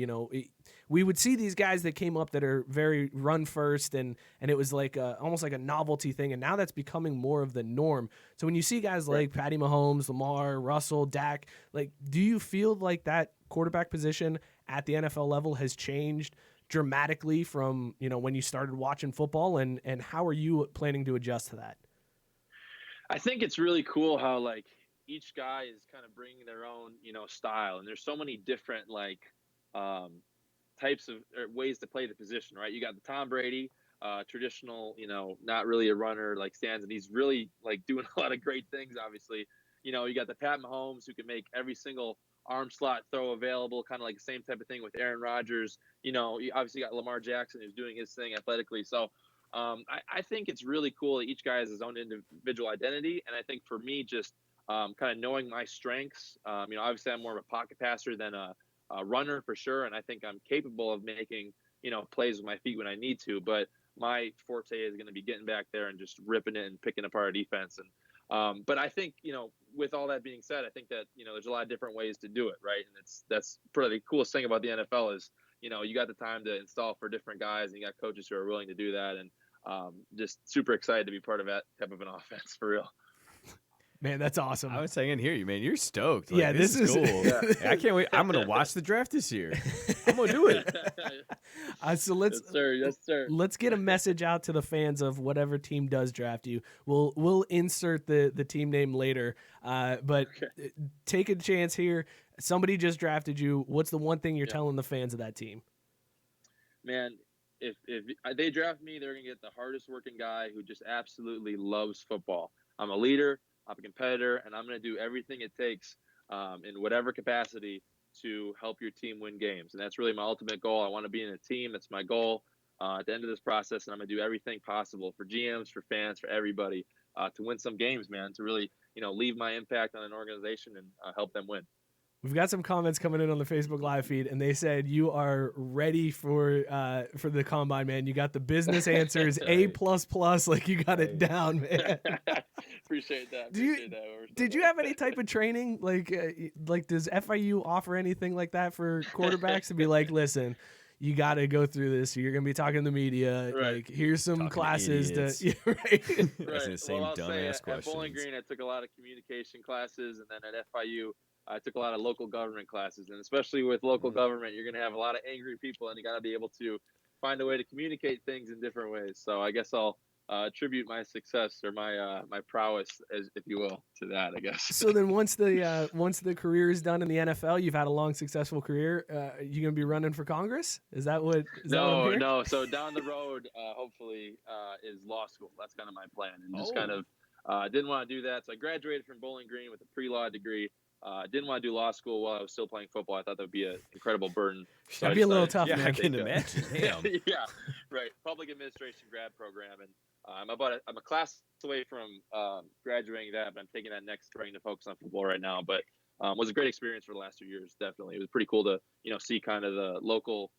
Speaker 1: We would see these guys that came up that are very run first, and it was like almost like a novelty thing, and now that's becoming more of the norm. So when you see guys like Patty Mahomes, Lamar, Russell, Dak, like, do you feel like that quarterback position at the NFL level has changed dramatically from when you started watching football, and how are you planning to adjust to that?
Speaker 3: I think it's really cool how like each guy is kind of bringing their own style, and there's so many different like types of ways to play the position, right? You got the Tom Brady, traditional, not really a runner like stands, and he's really like doing a lot of great things. Obviously, you got the Pat Mahomes who can make every single arm slot throw available, kind of like the same type of thing with Aaron Rodgers. You obviously got Lamar Jackson who's doing his thing athletically. So I think it's really cool that each guy has his own individual identity, and I think for me, just kind of knowing my strengths. Obviously I'm more of a pocket passer than a runner for sure, and I think I'm capable of making plays with my feet when I need to, but my forte is going to be getting back there and just ripping it and picking apart defense. And but I think with all that being said, I think that there's a lot of different ways to do it, right? And that's probably the coolest thing about the NFL is you got the time to install for different guys, and you got coaches who are willing to do that, and just super excited to be part of that type of an offense for real.
Speaker 1: Man, that's awesome.
Speaker 2: I was saying, I can hear you, man. You're stoked.
Speaker 1: Yeah, this is
Speaker 2: cool.
Speaker 3: Yeah.
Speaker 2: I can't wait. I'm gonna watch the draft this year. I'm gonna do it.
Speaker 1: So let's
Speaker 3: Yes, sir.
Speaker 1: let's get a message out to the fans of whatever team does draft you. We'll insert the team name later, but
Speaker 3: Okay.
Speaker 1: take a chance here. Somebody just drafted you. What's the one thing you're telling the fans of that team?
Speaker 3: Man, if they draft me, they're gonna get the hardest working guy who just absolutely loves football. I'm a leader, I'm a competitor, and I'm gonna do everything it takes in whatever capacity to help your team win games. And that's really my ultimate goal. I want to be in a team. That's my goal at the end of this process, and I'm gonna do everything possible for GMs, for fans, for everybody to win some games, man. To really, leave my impact on an organization and help them win.
Speaker 1: We've got some comments coming in on the Facebook live feed, and they said you are ready for the combine, man. You got the business answers, A++, like you got it down, man.
Speaker 3: Appreciate that.
Speaker 1: Did you have any type of training? Like does FIU offer anything like that for quarterbacks to be like, listen, you got to go through this. You're gonna be talking to the media.
Speaker 3: Right.
Speaker 1: Like, here's some
Speaker 2: Talking to
Speaker 1: classes
Speaker 2: idiots.
Speaker 1: right.
Speaker 2: Asking the same
Speaker 3: I'll say
Speaker 2: dumbass
Speaker 3: at
Speaker 2: questions.
Speaker 3: Bowling Green, I took a lot of communication classes, and then at FIU, I took a lot of local government classes. And especially with local government, you're going to have a lot of angry people, and you got to be able to find a way to communicate things in different ways. So I guess I'll attribute my success or my prowess, as if you will, to that, I guess.
Speaker 1: So then once the career is done in the NFL, you've had a long, successful career. You gonna be running for Congress? Is that what?
Speaker 3: No. So down the road, hopefully, is law school. That's kind of my plan, and just kind of didn't want to do that. So I graduated from Bowling Green with a pre-law degree. Didn't want to do law school while I was still playing football. I thought that would be an incredible burden. So
Speaker 1: That'd be a little tough,
Speaker 2: Yeah,
Speaker 1: man.
Speaker 2: I can imagine. Damn.
Speaker 3: Yeah, right. Public administration grad program, and I'm a class away from graduating that, but I'm taking that next spring to focus on football right now. But was a great experience for the last 2 years. Definitely, it was pretty cool to see kind of the local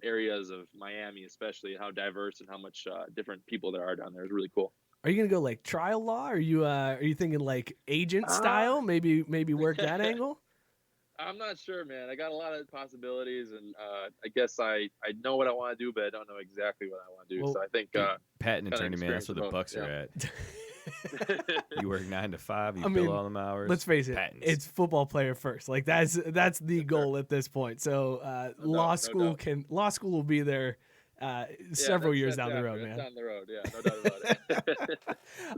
Speaker 3: areas of Miami, especially, and how diverse and how much different people there are down there. It was really cool.
Speaker 1: Are you gonna go like trial law? Are you thinking like agent style? Maybe work that angle.
Speaker 3: I'm not sure, man. I got a lot of possibilities, and I guess I know what I want to do, but I don't know exactly what I want to do.
Speaker 1: Well,
Speaker 3: So I think
Speaker 2: Patent
Speaker 3: kinda
Speaker 2: attorney, man. That's where the
Speaker 3: experience
Speaker 2: Bucks are at. You work 9 to 5. You
Speaker 1: I mean,
Speaker 2: bill all them hours.
Speaker 1: Let's face it,
Speaker 2: Patents.
Speaker 1: it's football player first. Like that's the goal at this point. So law school will be there several years down the road, man.
Speaker 3: Down the road, yeah, no doubt about it.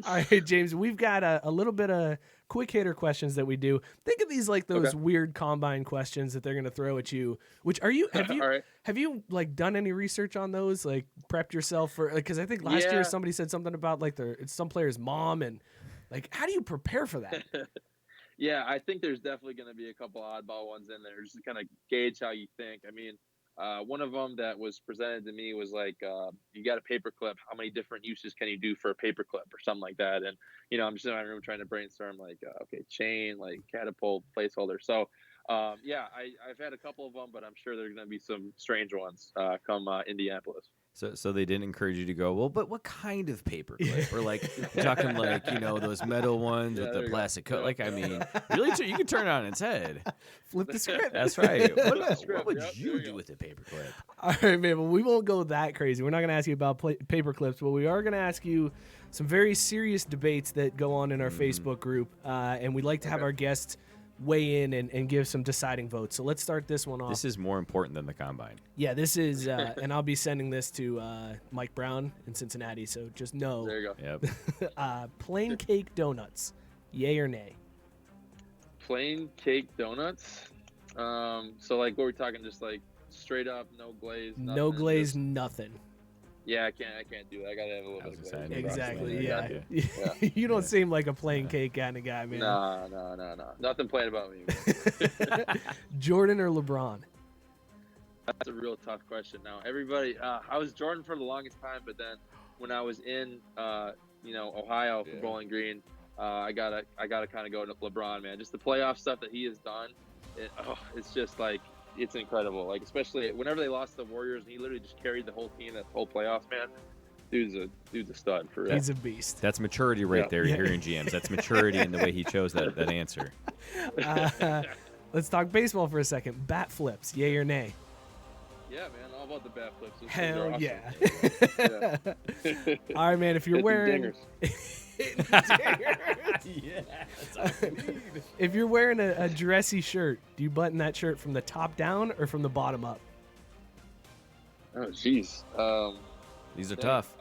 Speaker 1: All right, James, we've got a little bit of quick hitter questions that we do. Think of these like those weird combine questions that they're going to throw at you. Which have you
Speaker 3: All right.
Speaker 1: have you like done any research on those? Like prepped yourself for, because I think last year somebody said something about like it's some player's mom, and like how do you prepare for that?
Speaker 3: Yeah, I think there's definitely going to be a couple oddball ones in there just to kind of gauge how you think. I mean, one of them that was presented to me was like, you got a paperclip. How many different uses can you do for a paperclip or something like that? And, I'm just in my room trying to brainstorm like, okay, chain, like catapult, placeholder. So, I've had a couple of them, but I'm sure there's going to be some strange ones come Indianapolis.
Speaker 2: So they didn't encourage you to go, well, but what kind of paperclip? Or like, you're talking like, those metal ones with the plastic coat. Like, I mean, really, you can turn it on its head.
Speaker 1: Flip the script.
Speaker 2: That's right. What
Speaker 3: script,
Speaker 2: would
Speaker 3: yep,
Speaker 2: you
Speaker 3: there you
Speaker 2: do
Speaker 3: go.
Speaker 2: with a paperclip?
Speaker 1: All right, man. Well, we won't go that crazy. We're not going to ask you about paper clips, but we are going to ask you some very serious debates that go on in our Facebook group, and we'd like to have our guests weigh in and give some deciding votes. So let's start this one off.
Speaker 2: This is more important than the combine.
Speaker 1: Yeah, this is, and I'll be sending this to Mike Brown in Cincinnati. So just know,
Speaker 3: There you go.
Speaker 2: Yep.
Speaker 1: plain cake donuts, yay or nay?
Speaker 3: Plain cake donuts. So like, what we're talking, just like straight up, no glaze.
Speaker 1: No glaze,
Speaker 3: just
Speaker 1: nothing.
Speaker 3: Yeah, I can't do that. I gotta have a little
Speaker 2: I was
Speaker 3: bit
Speaker 2: gonna
Speaker 3: of
Speaker 2: say, I knew
Speaker 1: Exactly.
Speaker 2: you
Speaker 1: Yeah.
Speaker 2: were
Speaker 1: You don't
Speaker 2: Yeah.
Speaker 1: seem like a plain cake kind of guy, man.
Speaker 3: No. Nothing plain about me, man.
Speaker 1: Jordan or LeBron?
Speaker 3: That's a real tough question. Now, everybody, I was Jordan for the longest time, but then when I was in, Ohio for Bowling Green, I gotta kind of go to LeBron, man. Just the playoff stuff that he has done, it's just like it's incredible. Like especially whenever they lost to the Warriors, and he literally just carried the whole team, that whole playoffs, man. Dude's a stud for real.
Speaker 1: He's a beast.
Speaker 2: That's maturity right there.
Speaker 1: Yeah.
Speaker 2: You're hearing GMs. That's maturity in the way he chose that answer.
Speaker 1: Let's talk baseball for a second. Bat flips, yay or nay?
Speaker 3: Yeah, man, all about the bat flips. Those things
Speaker 1: Hell
Speaker 3: are
Speaker 1: yeah.
Speaker 3: awesome.
Speaker 1: All right, man. If you're
Speaker 3: Hit them
Speaker 1: wearing,
Speaker 2: Yeah, that's all we need.
Speaker 1: if you're wearing a dressy shirt, do you button that shirt from the top down or from the bottom up?
Speaker 3: Oh, jeez.
Speaker 2: These are tough.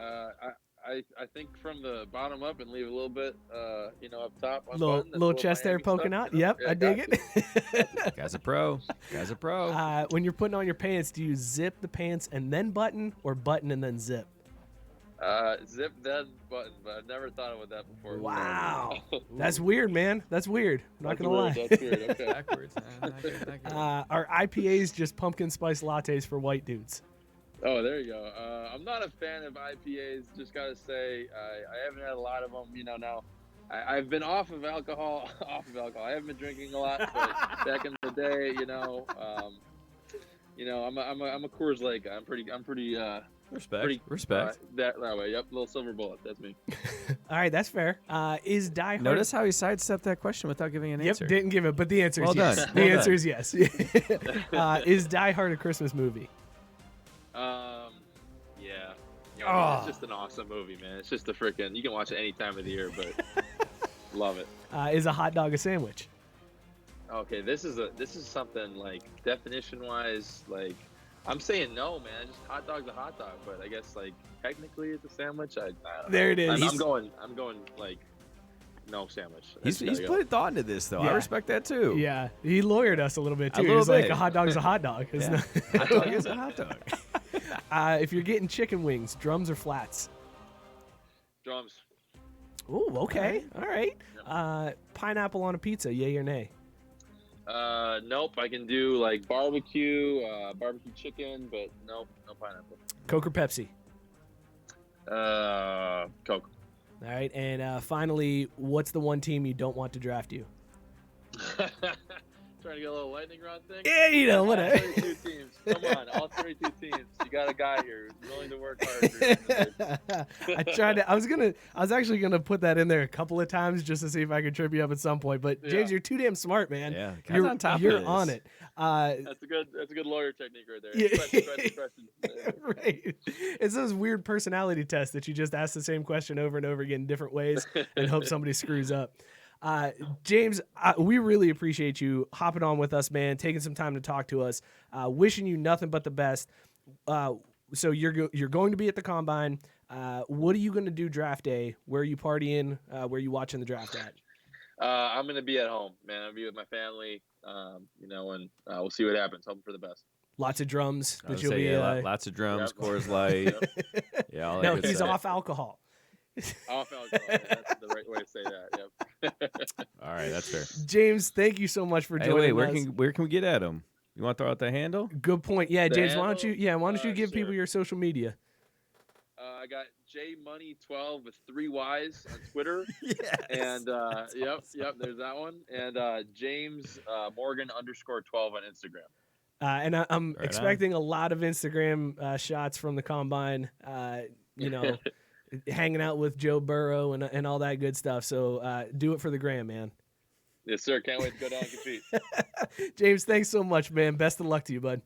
Speaker 3: I think from the bottom up and leave a little bit, up top.
Speaker 1: Little chest hair poking out. Yep,
Speaker 3: Yeah,
Speaker 1: I dig it.
Speaker 2: Guy's a pro.
Speaker 1: When you're putting on your pants, do you zip the pants and then button, or button and then zip?
Speaker 3: Zip then button, but I've never thought about that before.
Speaker 1: Wow, that's weird, man. That's weird. I'm not gonna lie.
Speaker 3: That's weird. Okay.
Speaker 2: Backwards. Not good.
Speaker 1: Are IPAs just pumpkin spice lattes for white dudes?
Speaker 3: Oh, there you go. I'm not a fan of IPAs. Just gotta say, I haven't had a lot of them. Now I've been off of alcohol. I haven't been drinking a lot, but back in the day, I'm a Coors Light guy. I'm pretty.
Speaker 2: Respect.
Speaker 3: That way. Yep. Little silver bullet. That's me.
Speaker 1: All right, that's fair. Is Die Hard?
Speaker 2: Notice how he sidestepped that question without giving an answer.
Speaker 1: Yep, didn't give it, but the answer is
Speaker 2: Well
Speaker 1: yes.
Speaker 2: done.
Speaker 1: The
Speaker 2: Well
Speaker 1: answer
Speaker 2: done.
Speaker 1: is yes. Is Die Hard a Christmas movie?
Speaker 3: Yeah.
Speaker 1: Oh.
Speaker 3: It's just an awesome movie, man. It's just a freaking. You can watch it any time of the year, but love it.
Speaker 1: Is a hot dog a sandwich?
Speaker 3: Okay, this is something like definition wise, like I'm saying no, man. Just hot dog's a hot dog, but I guess like technically it's a sandwich. I don't
Speaker 1: There
Speaker 3: know.
Speaker 1: it is.
Speaker 3: I'm going like no sandwich.
Speaker 2: He's put thought into this though.
Speaker 1: Yeah.
Speaker 2: I respect that too.
Speaker 1: Yeah, he lawyered us a little bit too.
Speaker 2: little
Speaker 1: He's like,
Speaker 2: bit.
Speaker 1: a hot dog's a hot dog. It's
Speaker 2: Yeah. Hot dog is a hot dog.
Speaker 1: if you're getting chicken wings, drums or flats?
Speaker 3: Drums.
Speaker 1: Ooh, okay. All right. Pineapple on a pizza, yay or nay?
Speaker 3: Nope. I can do like barbecue chicken, but no pineapple.
Speaker 1: Coke or Pepsi?
Speaker 3: Coke.
Speaker 1: All right. And finally, what's the one team you don't want to draft you?
Speaker 3: Trying to get a little lightning rod thing.
Speaker 1: Yeah,
Speaker 3: All
Speaker 1: whatever.
Speaker 3: 32 teams. Come on, all 32 teams. You got a guy here who's willing to work hard.
Speaker 1: I was actually gonna put that in there a couple of times just to see if I could trip you up at some point. But James, you're too damn smart, man.
Speaker 2: Yeah,
Speaker 1: you're
Speaker 2: on top of
Speaker 1: You're
Speaker 2: this.
Speaker 1: on it.
Speaker 3: That's a good lawyer technique right there.
Speaker 1: Yeah.
Speaker 3: Question.
Speaker 1: Right. It's those weird personality tests that you just ask the same question over and over again in different ways and hope somebody screws up. James, we really appreciate you hopping on with us, man, taking some time to talk to us. Wishing you nothing but the best. So you're going to be at the Combine. What are you going to do draft day? Where are you partying? Where are you watching the draft at?
Speaker 3: I'm going to be at home, man. I'll be with my family, and we'll see what happens. Hoping for the best.
Speaker 1: Lots of drums.
Speaker 2: I would
Speaker 1: That you'll
Speaker 2: say,
Speaker 1: be,
Speaker 2: lots of drums,
Speaker 3: Yep.
Speaker 2: Coors Light. Yeah, all that
Speaker 1: no,
Speaker 2: good
Speaker 1: he's
Speaker 2: stuff.
Speaker 1: off alcohol.
Speaker 3: Off alcohol. That's the right way to say that. Yep.
Speaker 2: All right, that's fair.
Speaker 1: James, thank you so much for
Speaker 2: Hey,
Speaker 1: joining
Speaker 2: wait,
Speaker 1: us.
Speaker 2: where can we get at him? You want to throw out the handle?
Speaker 1: Good point. Yeah,
Speaker 3: The
Speaker 1: James, why don't
Speaker 3: handle?
Speaker 1: you give people
Speaker 3: Sure.
Speaker 1: your social media?
Speaker 3: I got JMoney12 with 3 Y's on Twitter.
Speaker 2: Yes.
Speaker 3: And yep, there's that one. And James Morgan _12 on Instagram.
Speaker 1: And I'm
Speaker 2: Right
Speaker 1: expecting a lot of Instagram shots from the Combine, hanging out with Joe Burrow and all that good stuff. So do it for the gram, man.
Speaker 3: Yes, sir. Can't wait to go down and compete.
Speaker 1: James, thanks so much, man. Best of luck to you, bud.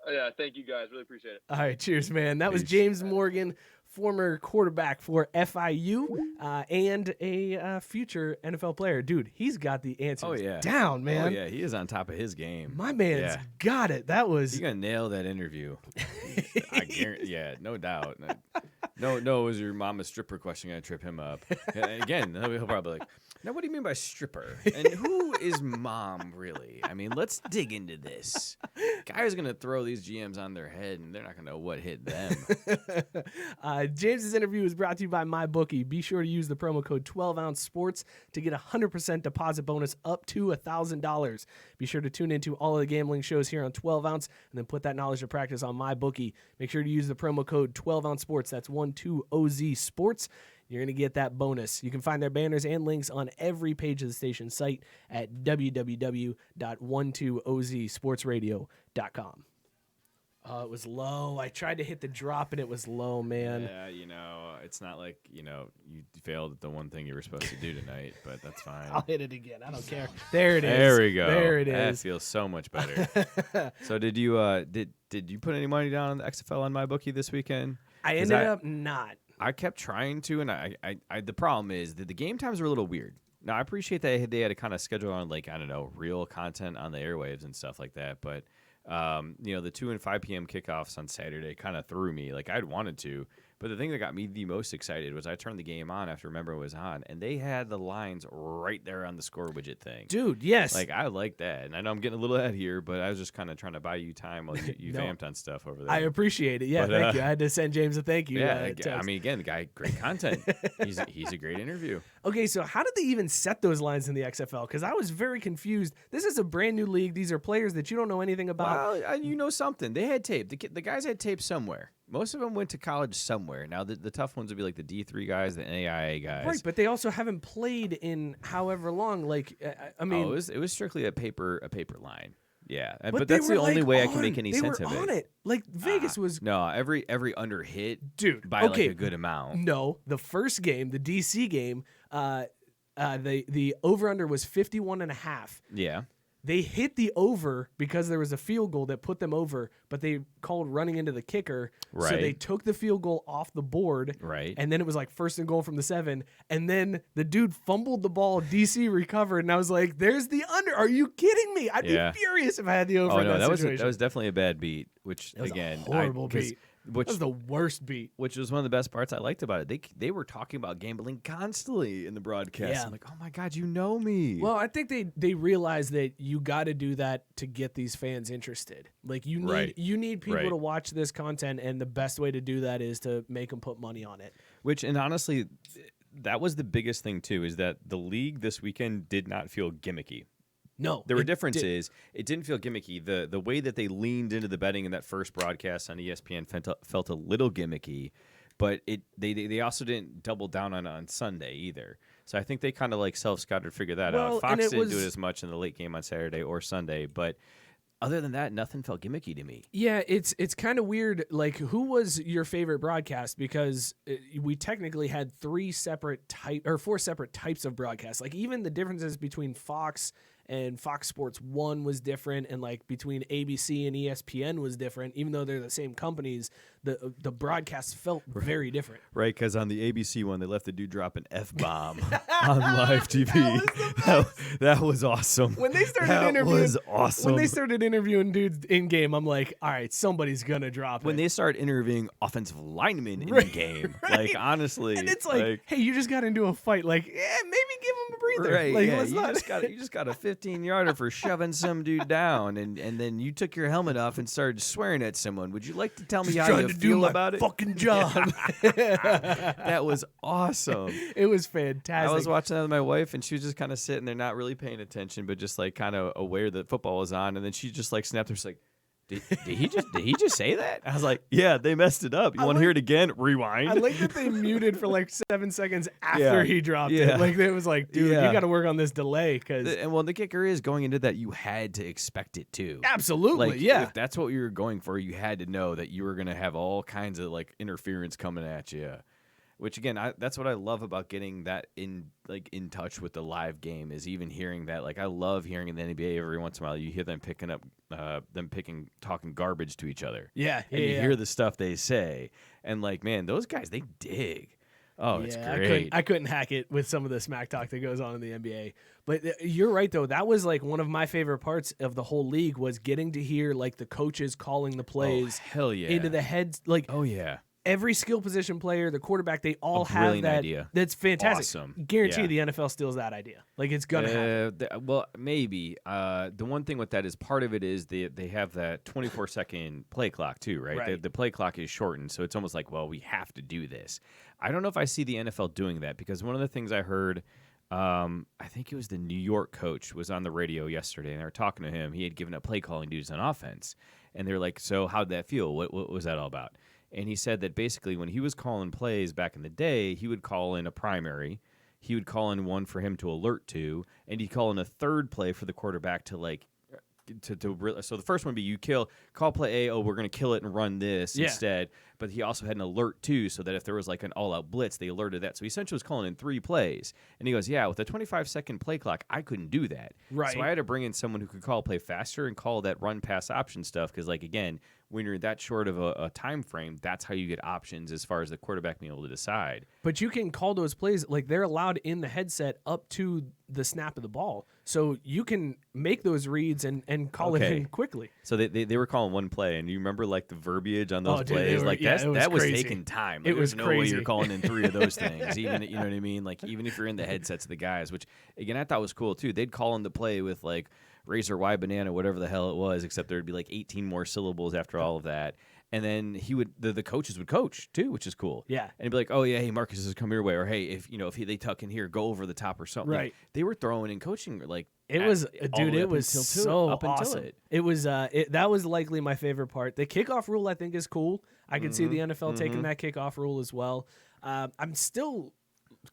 Speaker 3: Yeah, thank you guys. Really appreciate it.
Speaker 1: All right, cheers, man. That was
Speaker 2: Peace.
Speaker 1: James Morgan, former quarterback for FIU and a future NFL player. Dude, he's got the answers down, man.
Speaker 2: Oh, yeah, he is on top of his game.
Speaker 1: My man's got it. That was...
Speaker 2: You're going to nail that interview. I guarantee, yeah, no doubt. No, was your mom a stripper question going to trip him up? And again, he'll probably be like, now what do you mean by stripper? And who is mom, really? I mean, let's dig into this. Guys are going to throw these GMs on their head, and they're not going to know what hit them.
Speaker 1: James's interview is brought to you by MyBookie. Be sure to use the promo code 12ounce sports to get a 100% deposit bonus up to $1,000. Be sure to tune into all of the gambling shows here on 12 Ounce and then put that knowledge to practice on MyBookie. Make sure to use the promo code 12ounce sports. That's 12OZ sports. You're going to get that bonus. You can find their banners and links on every page of the station site at www.12ozsportsradio.com. Oh, it was low. I tried to hit the drop, and it was low, man.
Speaker 2: Yeah, it's not like, you failed at the one thing you were supposed to do tonight, but that's fine.
Speaker 1: I'll hit it again. I don't care. There it is.
Speaker 2: There we go.
Speaker 1: There it is.
Speaker 2: That feels so much better. So did you did you put any money down on the XFL on MyBookie this weekend?
Speaker 1: I ended up not.
Speaker 2: I kept trying to, and I the problem is that the game times are a little weird. Now, I appreciate that they had to kind of schedule on, like, I don't know, real content on the airwaves and stuff like that, but the 2 and 5 p.m. kickoffs on Saturday kind of threw me. Like, I'd wanted to, but the thing that got me the most excited was I turned the game on after remembering it was on, and they had the lines right there on the score widget thing.
Speaker 1: Dude, yes.
Speaker 2: Like, I like that. And I know I'm getting a little ahead here, but I was just kind of trying to buy you time while you vamped on stuff over there.
Speaker 1: I appreciate it. Yeah, but, thank you. I had to send James a thank you.
Speaker 2: Yeah, I mean, again, the guy, great content. He's a great interview.
Speaker 1: Okay, so how did they even set those lines in the XFL? Because I was very confused. This is a brand new league. These are players that you don't know anything about.
Speaker 2: Well, you know something. They had tape. The guys had tape somewhere. Most of them went to college somewhere. Now, the tough ones would be like the D3 guys, the NAIA guys.
Speaker 1: Right, but they also haven't played in however long. Like, I mean...
Speaker 2: Oh, it was strictly a paper line. Yeah, but that's the only way I can make any sense of it.
Speaker 1: They were on it. Like, Vegas was...
Speaker 2: No, every under hit
Speaker 1: dude,
Speaker 2: by like a good amount.
Speaker 1: No, the first game, the DC game, the over-under was 51.5.
Speaker 2: Yeah.
Speaker 1: They hit the over because there was a field goal that put them over, but they called running into the kicker.
Speaker 2: Right.
Speaker 1: So they took the field goal off the board.
Speaker 2: Right.
Speaker 1: And then it was like 1st and goal from the 7. And then the dude fumbled the ball. DC recovered. And I was like, there's the under. Are you kidding me? I'd be furious if I had the over.
Speaker 2: Oh,
Speaker 1: in
Speaker 2: no,
Speaker 1: that situation.
Speaker 2: That was definitely a bad beat, which,
Speaker 1: it was
Speaker 2: again,
Speaker 1: a horrible beat.
Speaker 2: That
Speaker 1: was the worst beat.
Speaker 2: Which was one of the best parts I liked about it. They were talking about gambling constantly in the broadcast.
Speaker 1: Yeah.
Speaker 2: I'm like, oh my God, you know me.
Speaker 1: Well, I think they realize that you got to do that to get these fans interested. Like you need people to watch this content, and the best way to do that is to make them put money on it.
Speaker 2: And honestly, that was the biggest thing too, is that the league this weekend did not feel gimmicky.
Speaker 1: No.
Speaker 2: There were differences. It didn't feel gimmicky. The way that they leaned into the betting in that first broadcast on ESPN felt a little gimmicky, but they also didn't double down on Sunday either. So I think they kind of like self-scouted figured that out. Fox didn't do it as much in the late game on Saturday or Sunday, but other than that, nothing felt gimmicky to me.
Speaker 1: Yeah, it's kind of weird. Like, who was your favorite broadcast? Because we technically had 4 separate types of broadcasts. Like, even the differences between Fox and Fox Sports 1 was different, and like between ABC and ESPN was different. Even though they're the same companies, the broadcasts felt very different.
Speaker 2: Right, because on the ABC one, they left the dude drop an F-bomb on live TV. That was awesome.
Speaker 1: When they started interviewing dudes in game, I'm like, all right, somebody's gonna drop it.
Speaker 2: When they start interviewing offensive linemen in game, like honestly,
Speaker 1: and it's like, hey, you just got into a fight, like, maybe give him a breather.
Speaker 2: Right,
Speaker 1: like,
Speaker 2: yeah,
Speaker 1: you
Speaker 2: just got a 15-yarder for shoving some dude down, and then you took your helmet off and started swearing at someone. Would you like to tell me how you feel about it?
Speaker 1: Fucking job.
Speaker 2: That was awesome.
Speaker 1: It was fantastic.
Speaker 2: I was watching that with my wife, and she was just kind of sitting there, not really paying attention, but just like kind of aware that football was on, and then she just like snapped her, she's like, Did he just say that? I was like, yeah, they messed it up. You want to hear it again? Rewind.
Speaker 1: I like that they muted for like 7 seconds after he dropped it. Like, it was like, dude, you got to work on this delay.
Speaker 2: And the kicker is, going into that, you had to expect it too.
Speaker 1: Absolutely,
Speaker 2: like,
Speaker 1: yeah.
Speaker 2: If that's what you were going for, you had to know that you were going to have all kinds of like interference coming at you. Which again, that's what I love about getting that in touch with the live game is even hearing that. Like I love hearing in the NBA every once in a while you hear them talking garbage to each other.
Speaker 1: Yeah,
Speaker 2: and you hear the stuff they say, and like man, those guys they dig. Oh, it's great.
Speaker 1: I couldn't hack it with some of the smack talk that goes on in the NBA. But you're right, though. That was like one of my favorite parts of the whole league was getting to hear like the coaches calling the plays
Speaker 2: hell yeah.
Speaker 1: into the heads. Like,
Speaker 2: oh, yeah.
Speaker 1: Every skill position player, the quarterback, they all have that
Speaker 2: idea.
Speaker 1: That's fantastic.
Speaker 2: Awesome.
Speaker 1: Guarantee the NFL steals that idea. Like it's gonna happen.
Speaker 2: Well, maybe. The one thing with that is part of it is they have that 24-second play clock too, right? The play clock is shortened, so it's almost like, well, we have to do this. I don't know if I see the NFL doing that because one of the things I heard, I think it was the New York coach was on the radio yesterday, and they were talking to him. He had given up play calling duties on offense, and they're like, "So how'd that feel? What was that all about?" And he said that basically when he was calling plays back in the day, he would call in a primary, he would call in one for him to alert to, and he'd call in a third play for the quarterback to like so the first one would be call play A, we're going to kill it and run this instead. But he also had an alert too, so that if there was like an all-out blitz, they alerted that. So he essentially was calling in 3 plays. And he goes, with a 25-second play clock, I couldn't do that.
Speaker 1: Right.
Speaker 2: So I had to bring in someone who could call play faster and call that run-pass option stuff because, like, again, when you're that short of a time frame, that's how you get options as far as the quarterback being able to decide.
Speaker 1: But you can call those plays, like they're allowed in the headset up to the snap of the ball. So you can make those reads and call it in quickly.
Speaker 2: So they were calling one play, and you remember like the verbiage on those plays?
Speaker 1: Dude,
Speaker 2: that was
Speaker 1: crazy.
Speaker 2: taking time. Like,
Speaker 1: It was
Speaker 2: no
Speaker 1: crazy.
Speaker 2: way you're calling in 3 of those things. Even you know what I mean? Like even if you're in the headsets of the guys, which again I thought was cool too. They'd call in the play with like razor Y banana, whatever the hell it was, except there'd be like 18 more syllables after all of that. And then the coaches would coach too, which is cool.
Speaker 1: Yeah.
Speaker 2: And he'd be like, oh yeah, hey Marcus has come your way, or hey if they tuck in here, go over the top or something.
Speaker 1: Right.
Speaker 2: They were throwing in coaching like
Speaker 1: it was so awesome. It was that was likely my favorite part. The kickoff rule I think is cool. I could see the NFL taking that kickoff rule as well. I'm still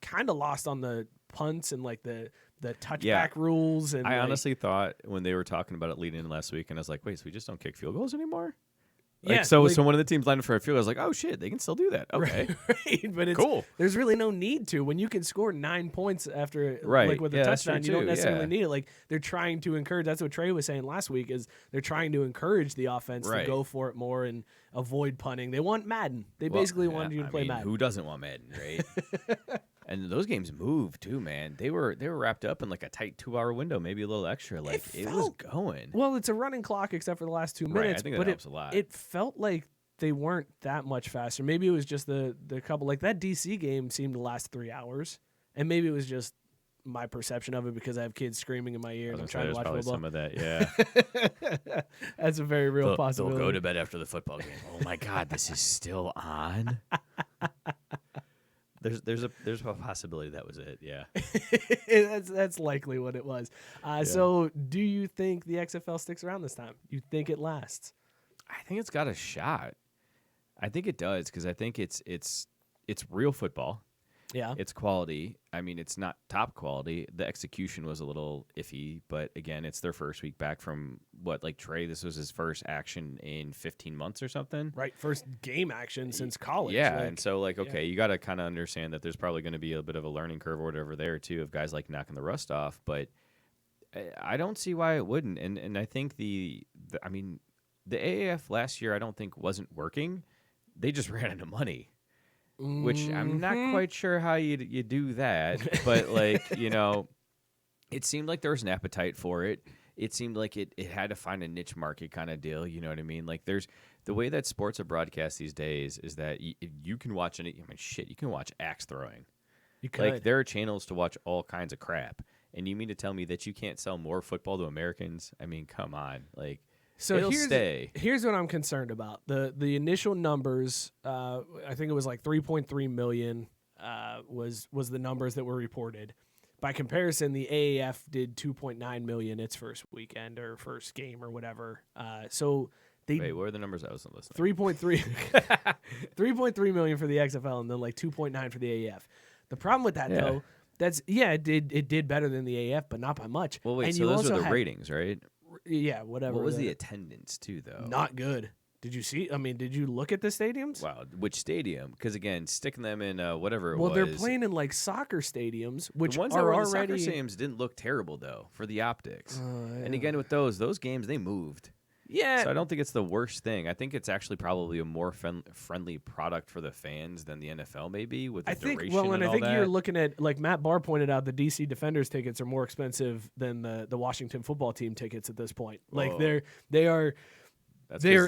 Speaker 1: kind of lost on the punts and like the touchback rules. And
Speaker 2: I honestly thought when they were talking about it leading in last week, and I was like, wait, so we just don't kick field goals anymore? So one of the teams lined up for a field, I was like, oh shit, they can still do that. Okay,
Speaker 1: right, but it's
Speaker 2: cool.
Speaker 1: There's really no need to when you can score 9 points after like with a
Speaker 2: that's
Speaker 1: touchdown.
Speaker 2: true
Speaker 1: You don't
Speaker 2: too,
Speaker 1: necessarily need it. Like they're trying to encourage. That's what Trey was saying last week. Is they're trying to encourage the offense to go for it more and avoid punting. They want Madden. They basically wanted you to play Madden.
Speaker 2: Who doesn't want Madden, right? And those games moved too, man. They were wrapped up in like a tight 2-hour window, maybe a little extra. Like it was going.
Speaker 1: Well, it's a running clock except for the last 2 minutes.
Speaker 2: I think that helps a lot.
Speaker 1: It felt like they weren't that much faster. Maybe it was just the couple. Like that DC game seemed to last 3 hours, and maybe it was just my perception of it because I have kids screaming in my ear and I'm trying to watch football.
Speaker 2: Some of that, yeah.
Speaker 1: That's a very real possibility.
Speaker 2: They'll go to bed after the football game. Oh my God, this is still on. There's a possibility that was it. Yeah,
Speaker 1: that's likely what it was. So, do you think the XFL sticks around this time? You think it lasts?
Speaker 2: I think it's got a shot. I think it does because I think it's real football.
Speaker 1: Yeah,
Speaker 2: it's quality. I mean, it's not top quality. The execution was a little iffy, but again, it's their first week back from like Trey. This was his first action in 15 months or something.
Speaker 1: Right, first game action since college.
Speaker 2: Yeah, and so you got to kind of understand that there's probably going to be a bit of a learning curve or whatever there too of guys like knocking the rust off. But I don't see why it wouldn't. And I think the AAF last year I don't think wasn't working. They just ran out of money. Which I'm not quite sure how you do that, but it seemed like there was an appetite for it. It seemed like it had to find a niche market kind of deal. You know what I mean? Like there's the way that sports are broadcast these days is that you can watch you can watch axe throwing.
Speaker 1: You could.
Speaker 2: Like there are channels to watch all kinds of crap, and you mean to tell me that you can't sell more football to Americans? I mean, come on, like.
Speaker 1: So
Speaker 2: here's
Speaker 1: what I'm concerned about. The initial numbers, I think it was like 3.3 million was the numbers that were reported. By comparison, the AAF did 2.9 million its first weekend or first game or whatever.
Speaker 2: Wait, what were the numbers? I wasn't listening.
Speaker 1: 3.3 million for the XFL and then like 2.9 for the AAF. The problem with that though, it did better than the AAF, but not by much.
Speaker 2: Well, wait,
Speaker 1: and
Speaker 2: so those are the ratings, right?
Speaker 1: Yeah, whatever.
Speaker 2: What was the attendance too, though?
Speaker 1: Not good. Did you see? I mean, did you look at the stadiums?
Speaker 2: Wow, which stadium? Because again, sticking them in whatever it was.
Speaker 1: Well, they're playing in like soccer stadiums, which
Speaker 2: the ones
Speaker 1: are
Speaker 2: that were in
Speaker 1: already
Speaker 2: the soccer stadiums didn't look terrible though for the optics. And again, with those games, they moved.
Speaker 1: Yeah.
Speaker 2: So I don't think it's the worst thing. I think it's actually probably a more friendly product for the fans than the NFL may be with the duration
Speaker 1: and I
Speaker 2: all
Speaker 1: think
Speaker 2: that.
Speaker 1: you're looking at, like Matt Barr pointed out, the DC Defenders tickets are more expensive than the Washington football team tickets at this point. Like they're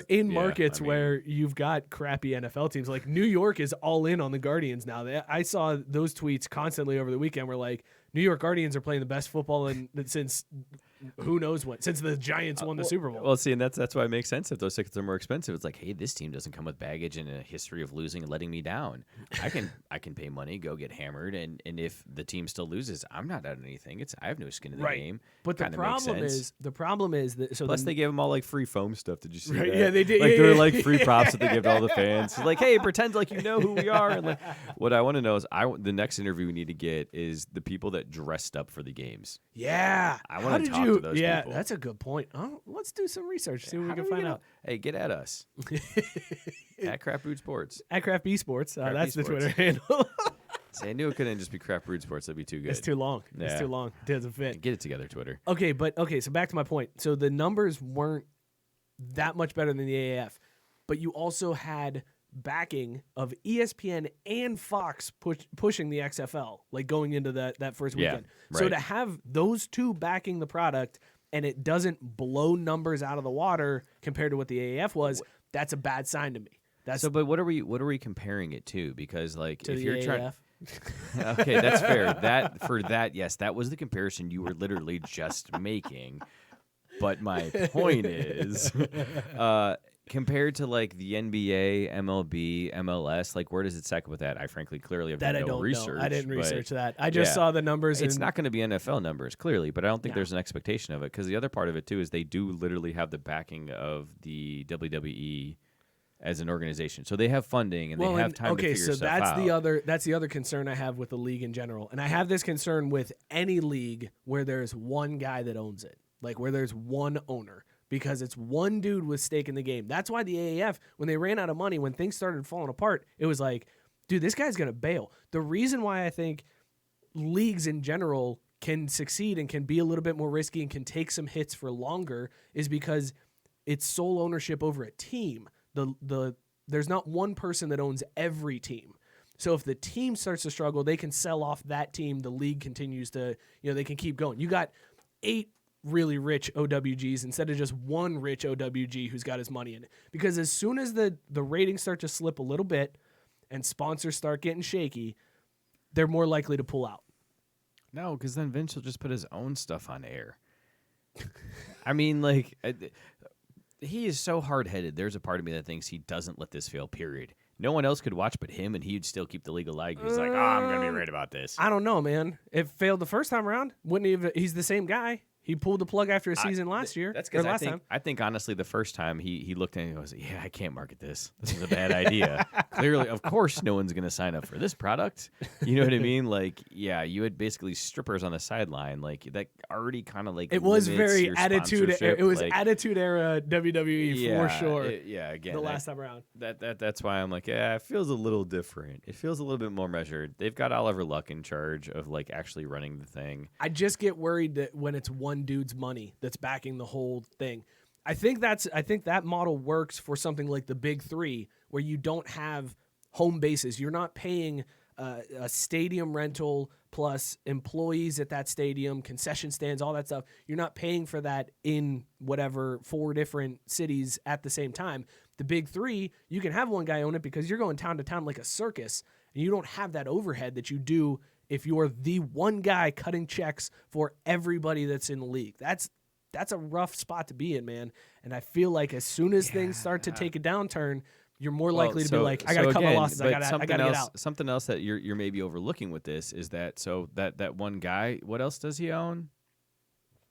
Speaker 1: in markets where you've got crappy NFL teams. Like New York is all in on the Guardians now. I saw those tweets constantly over the weekend where like New York Guardians are playing the best football since who knows when, since the Giants won the Super Bowl.
Speaker 2: Well, see, and that's why it makes sense if those tickets are more expensive. It's like, hey, this team doesn't come with baggage and a history of losing and letting me down. I can pay money, go get hammered, and if the team still loses, I'm not out of anything. I have no skin in the game.
Speaker 1: But the problem is that
Speaker 2: plus they gave them all like free foam stuff. Did you see that?
Speaker 1: Yeah, they did.
Speaker 2: Like they're like free props that they give to all the fans. It's like, hey, pretend like you know who we are. And like, what I want to know is, the next interview we need to get is the people that dressed up for the games.
Speaker 1: Yeah,
Speaker 2: I want to talk to those people.
Speaker 1: Yeah, that's a good point. Let's do some research. See what we can find out.
Speaker 2: Hey, get at us at Craft Brewed Sports.
Speaker 1: At Craft B Sports. That's the
Speaker 2: Sports.
Speaker 1: Twitter handle.
Speaker 2: See, I knew it couldn't just be Craft Brewed Sports. That'd be too good.
Speaker 1: It's too long.
Speaker 2: Yeah.
Speaker 1: It's too long. It doesn't fit.
Speaker 2: Get it together, Twitter.
Speaker 1: Okay, so back to my point. So the numbers weren't that much better than the AAF, but you also had backing of ESPN and Fox pushing the XFL, like going into that first weekend.
Speaker 2: Right.
Speaker 1: So to have those two backing the product and it doesn't blow numbers out of the water compared to what the AAF was, that's a bad sign to me.
Speaker 2: But what are we comparing it to? Because like
Speaker 1: to
Speaker 2: if
Speaker 1: the
Speaker 2: you're
Speaker 1: AAF.
Speaker 2: trying, okay, that's fair. Yes, that was the comparison you were literally just making. But my point is, compared to like the NBA, MLB, MLS, like where does it stack up with that? I frankly clearly have done no research.
Speaker 1: I didn't research that. I just saw the numbers.
Speaker 2: It's not going to be NFL numbers, clearly, but I don't think there's an expectation of it because the other part of it too is they do literally have the backing of the WWE as an organization, so they have funding and they have time to figure stuff out.
Speaker 1: That's the other concern I have with the league in general, and I have this concern with any league where there's one guy that owns it, like where there's one owner. Because it's one dude with stake in the game. That's why the AAF, when they ran out of money, when things started falling apart, it was like, dude, this guy's going to bail. The reason why I think leagues in general can succeed and can be a little bit more risky and can take some hits for longer is because it's sole ownership over a team. There's not one person that owns every team. So if the team starts to struggle, they can sell off that team. The league continues to, they can keep going. You got 8 really rich OWGs instead of just one rich OWG who's got his money in it. Because as soon as the ratings start to slip a little bit and sponsors start getting shaky, they're more likely to pull out.
Speaker 2: No, because then Vince will just put his own stuff on air. I mean, like, he is so hard-headed. There's a part of me that thinks he doesn't let this fail, period. No one else could watch but him, and he'd still keep the league alive. He's like, I'm going to be right about this.
Speaker 1: I don't know, man. It failed the first time around. He's the same guy. He pulled the plug after a season last year.
Speaker 2: That's because I think honestly the first time he looked at it and goes, yeah, I can't market this. This is a bad idea. Clearly, of course, no one's going to sign up for this product. You know what I mean? Like, yeah, you had basically strippers on the sideline. Like, that already kind of like
Speaker 1: it was very attitude. It was
Speaker 2: like,
Speaker 1: attitude era WWE for sure.
Speaker 2: Again,
Speaker 1: the last time around.
Speaker 2: That's why I'm like, yeah, it feels a little different. It feels a little bit more measured. They've got Oliver Luck in charge of like actually running the thing.
Speaker 1: I just get worried that when it's one dude's money that's backing the whole thing. I think that model works for something like the Big Three, where you don't have home bases. You're not paying a stadium rental plus employees at that stadium, concession stands, all that stuff. You're not paying for that in whatever 4 different cities at the same time. The Big Three, you can have one guy own it because you're going town to town like a circus, and you don't have that overhead that you do if you're the one guy cutting checks for everybody that's in the league. That's a rough spot to be in, man. And I feel like as soon as things start to take a downturn, you're more likely to be like, I got to cut my losses. I got to get out.
Speaker 2: Something else that you're maybe overlooking with this is that that one guy, what else does he own?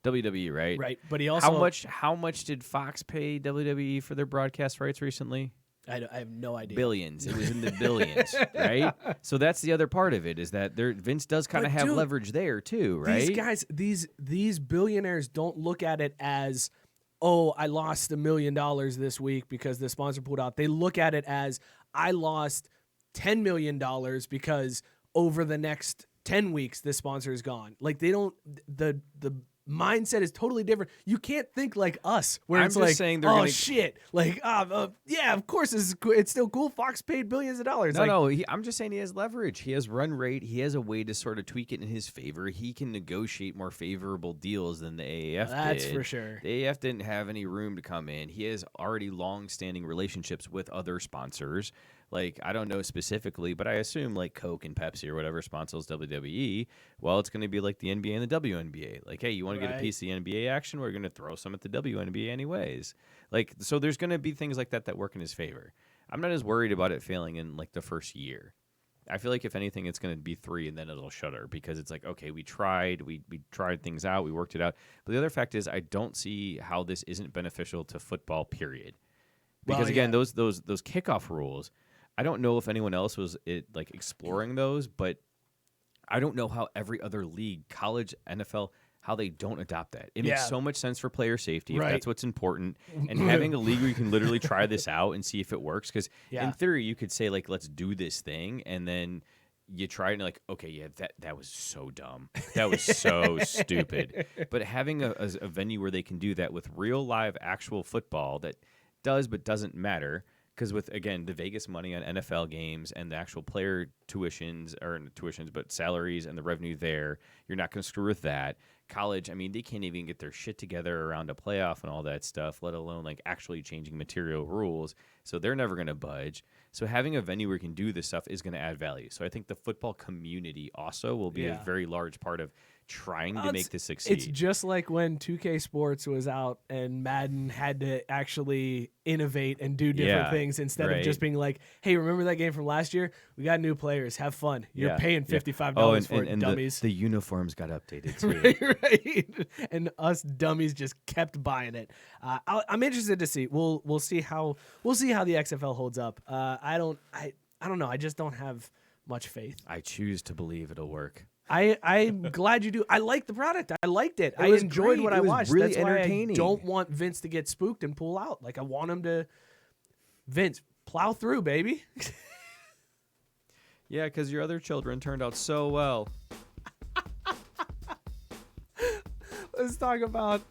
Speaker 2: WWE, right?
Speaker 1: Right. But he also
Speaker 2: how much did Fox pay WWE for their broadcast rights recently?
Speaker 1: I have no idea.
Speaker 2: Billions. It was in the billions, right? So that's the other part of it is that Vince does kind of have leverage there too, right?
Speaker 1: These guys, these billionaires don't look at it as oh, I lost $1 million this week because the sponsor pulled out. They look at it as I lost $10 million because over the next 10 weeks, this sponsor is gone. Like they don't, the mindset is totally different. You can't think like us, where
Speaker 2: I'm
Speaker 1: it's
Speaker 2: just
Speaker 1: like,
Speaker 2: saying
Speaker 1: shit. Like, yeah, of course it's still cool. Fox paid billions of dollars.
Speaker 2: I'm just saying he has leverage. He has run rate. He has a way to sort of tweak it in his favor. He can negotiate more favorable deals than the AAF
Speaker 1: That's
Speaker 2: did.
Speaker 1: for sure.
Speaker 2: The AAF didn't have any room to come in. He has already long-standing relationships with other sponsors. Like, I don't know specifically, but I assume like Coke and Pepsi or whatever sponsors WWE, well, it's going to be like the NBA and the WNBA. Like, hey, you want to get a piece of the NBA action? We're going to throw some at the WNBA anyways. Like, so there's going to be things like that work in his favor. I'm not as worried about it failing in like the first year. I feel like if anything, it's going to be 3 and then it'll shudder because it's like, okay, we tried things out, we worked it out. But the other fact is I don't see how this isn't beneficial to football, period. Because again, those kickoff rules, I don't know if anyone else was exploring those, but I don't know how every other league, college, NFL, how they don't adopt that. It makes so much sense for player safety if that's what's important. And having a league where you can literally try this out and see if it works. Because in theory, you could say, like, let's do this thing. And then you try it and like, okay, yeah, that was so dumb. That was so stupid. But having a venue where they can do that with real live actual football that does but doesn't matter. Because with, again, the Vegas money on NFL games and the actual player but salaries and the revenue there, you're not going to screw with that. College, I mean, they can't even get their shit together around a playoff and all that stuff, let alone like actually changing material rules. So they're never going to budge. So having a venue where you can do this stuff is going to add value. So I think the football community also will be a very large part of trying to make this succeed.
Speaker 1: It's just like when 2K Sports was out and Madden had to actually innovate and do different things instead of just being like, hey, remember that game from last year? We got new players. Have fun. You're paying $55 for it, dummies.
Speaker 2: The uniforms got updated too.
Speaker 1: Right. And us dummies just kept buying it. I'm interested to see. We'll see how the XFL holds up. I don't know. I just don't have much faith.
Speaker 2: I choose to believe it'll work.
Speaker 1: I'm glad you do. I like the product. I liked it. I enjoyed what I watched.
Speaker 2: Really
Speaker 1: That's
Speaker 2: entertaining.
Speaker 1: why I don't want Vince to get spooked and pull out. Like I want him to, Vince, plow through, baby.
Speaker 2: Yeah, because your other children turned out so well.
Speaker 1: Let's talk about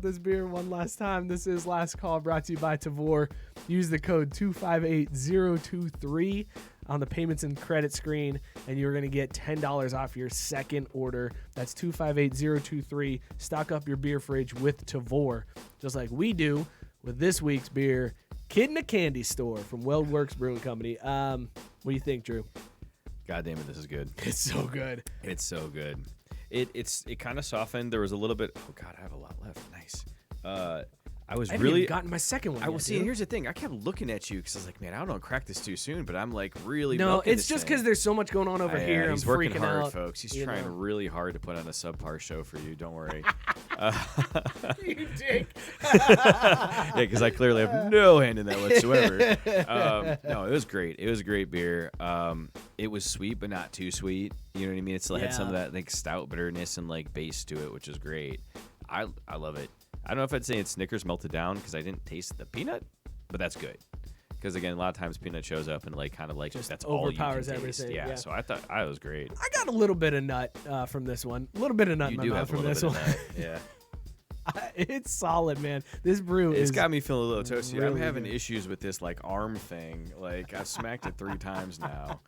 Speaker 1: this beer one last time. This is Last Call, brought to you by Tavor. Use the code 258023 on the payments and credit screen, and you're going to get $10 off your second order. That's 258023. Stock up your beer fridge with Tavor, just like we do with this week's beer, Kid in a Candy Store from Weldwerks Brewing Company. What do you think, Drew?
Speaker 2: God damn it, this is good.
Speaker 1: It's so good.
Speaker 2: It's so good. It kind of softened. There was a little bit. Oh God, I have a lot left. Nice. I haven't even
Speaker 1: gotten my second one.
Speaker 2: And here's the thing. I kept looking at you because I was like, man, I don't want to crack this too soon. But I'm like really.
Speaker 1: No, it's just because there's so much going on over here.
Speaker 2: He's
Speaker 1: I'm
Speaker 2: working
Speaker 1: freaking
Speaker 2: hard,
Speaker 1: out,
Speaker 2: folks. He's trying really hard to put on a subpar show for you. Don't worry.
Speaker 1: You dick.
Speaker 2: Yeah, because I clearly have no hand in that whatsoever. No, it was great. It was a great beer. It was sweet, but not too sweet. You know what I mean? It still had some of that like stout bitterness and like base to it, which is great. I love it. I don't know if I'd say it's Snickers melted down because I didn't taste the peanut, but that's good. Because again, a lot of times peanut shows up and like kind of like
Speaker 1: just
Speaker 2: that's all you can
Speaker 1: overpowers
Speaker 2: taste.
Speaker 1: everything.
Speaker 2: Yeah, so I thought it was great.
Speaker 1: I got a little bit of nut from this one. A little bit of nut in my mouth from this one.
Speaker 2: Yeah.
Speaker 1: It's solid, man. This brew
Speaker 2: It's got me feeling a little toasty.
Speaker 1: really
Speaker 2: I'm having
Speaker 1: good.
Speaker 2: issues with this like arm thing. Like I've smacked it 3 times now,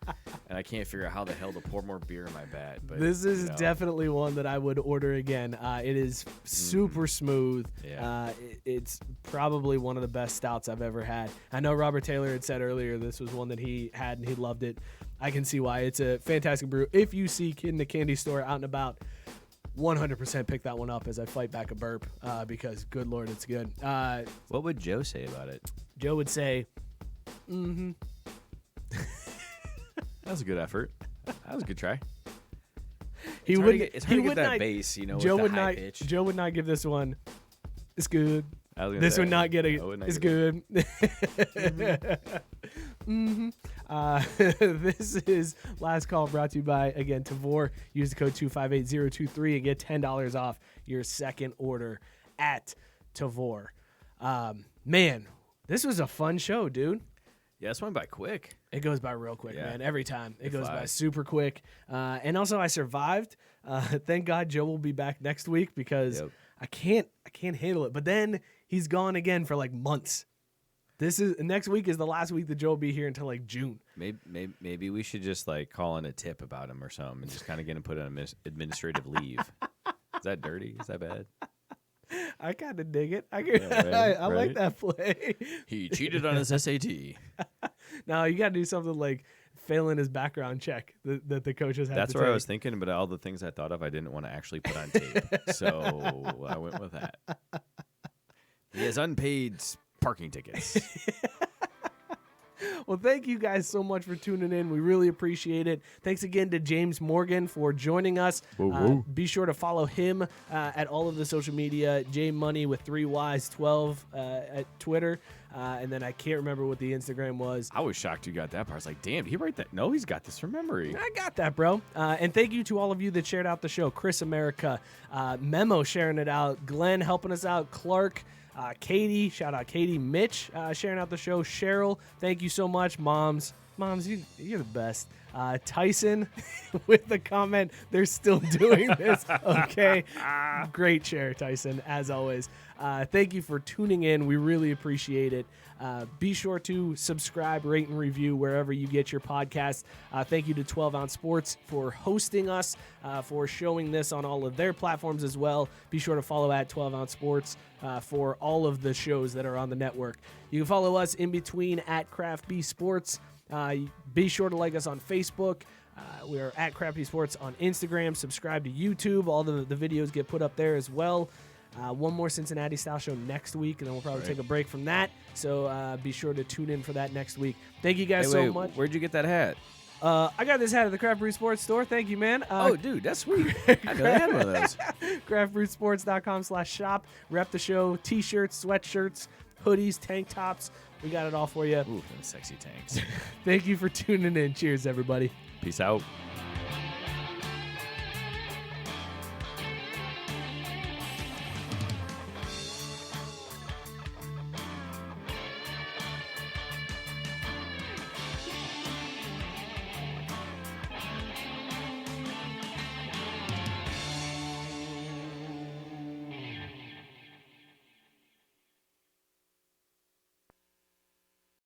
Speaker 2: and I can't figure out how the hell to pour more beer in my bat. But
Speaker 1: this is definitely one that I would order again. It is super smooth.
Speaker 2: Yeah.
Speaker 1: It's probably one of the best stouts I've ever had. I know Robert Taylor had said earlier this was one that he had and he loved it. I can see why. It's a fantastic brew. If you see Kid in the Candy Store out and about, 100% pick that one up as I fight back a burp because, good Lord, it's good.
Speaker 2: What would Joe say about it?
Speaker 1: Joe would say, mm-hmm.
Speaker 2: That was a good effort. That was a good try.
Speaker 1: It's hard
Speaker 2: to get that bass, you know,
Speaker 1: Joe
Speaker 2: with
Speaker 1: would
Speaker 2: the high
Speaker 1: not.
Speaker 2: pitch.
Speaker 1: Joe would not give this one. It's good.
Speaker 2: This
Speaker 1: would not get a. It's good. Mm-hmm. This is Last Call, brought to you by, again, Tavor. Use the code 258023 and get $10 off your second order at Tavor. Man, this was a fun show, dude.
Speaker 2: Yeah, this went by quick.
Speaker 1: It goes by real quick,
Speaker 2: Yeah.
Speaker 1: man. Every time it goes by
Speaker 2: flies.
Speaker 1: super quick. And also, I survived. Thank God Joe will be back next week because
Speaker 2: Yep.
Speaker 1: I can't handle it. But then he's gone again for like months. Next week is the last week that Joe will be here until like June.
Speaker 2: Maybe we should just like call in a tip about him or something and just kind of get him put on administrative leave. Is that dirty? Is that bad?
Speaker 1: I kind of dig it. I
Speaker 2: right,
Speaker 1: like
Speaker 2: right.
Speaker 1: that play.
Speaker 2: He cheated on his SAT.
Speaker 1: No, you got to do something like failing his background check that the coaches had.
Speaker 2: That's
Speaker 1: to
Speaker 2: what I
Speaker 1: take.
Speaker 2: was thinking, but all the things I thought of, I didn't want to actually put on tape. So I went with that. He has unpaid parking tickets.
Speaker 1: Well, thank you guys so much for tuning in. We really appreciate it. Thanks again to James Morgan for joining us. Be sure to follow him at all of the social media, JMoney with 3 Ys 12 at Twitter. And then I can't remember what the Instagram was.
Speaker 2: I was shocked you got that part. I was like, damn, did he write that? No, he's got this from memory.
Speaker 1: I got that, bro. And thank you to all of you that shared out the show. Chris America, Memo sharing it out, Glenn helping us out, Clark, Katie, shout out Katie, Mitch sharing out the show, Cheryl, thank you so much. Moms, you're the best. Tyson with the comment, they're still doing this. Okay. Great share, Tyson, as always. Thank you for tuning in. We really appreciate it. Be sure to subscribe, rate, and review wherever you get your podcasts. Thank you to 12 Ounce Sports for hosting us, for showing this on all of their platforms as well. Be sure to follow at 12 Ounce Sports for all of the shows that are on the network. You can follow us in between at Craft B Sports. Be sure to like us on Facebook. We are at Crappy Sports on Instagram. Subscribe to YouTube. All the videos get put up there as well. One more Cincinnati style show next week, and then we'll probably take a break from that. So be sure to tune in for that next week. Thank you guys so much.
Speaker 2: Where'd you get that hat?
Speaker 1: I got this hat at the Craft Brew Sports store. Thank you, man.
Speaker 2: Oh, dude, that's sweet. I didn't know they had one of those.
Speaker 1: craftbrewsports.com/shop. Rep the show. T-shirts, sweatshirts, hoodies, tank tops. We got it all for you.
Speaker 2: Ooh, sexy tanks.
Speaker 1: Thank you for tuning in. Cheers, everybody.
Speaker 2: Peace out.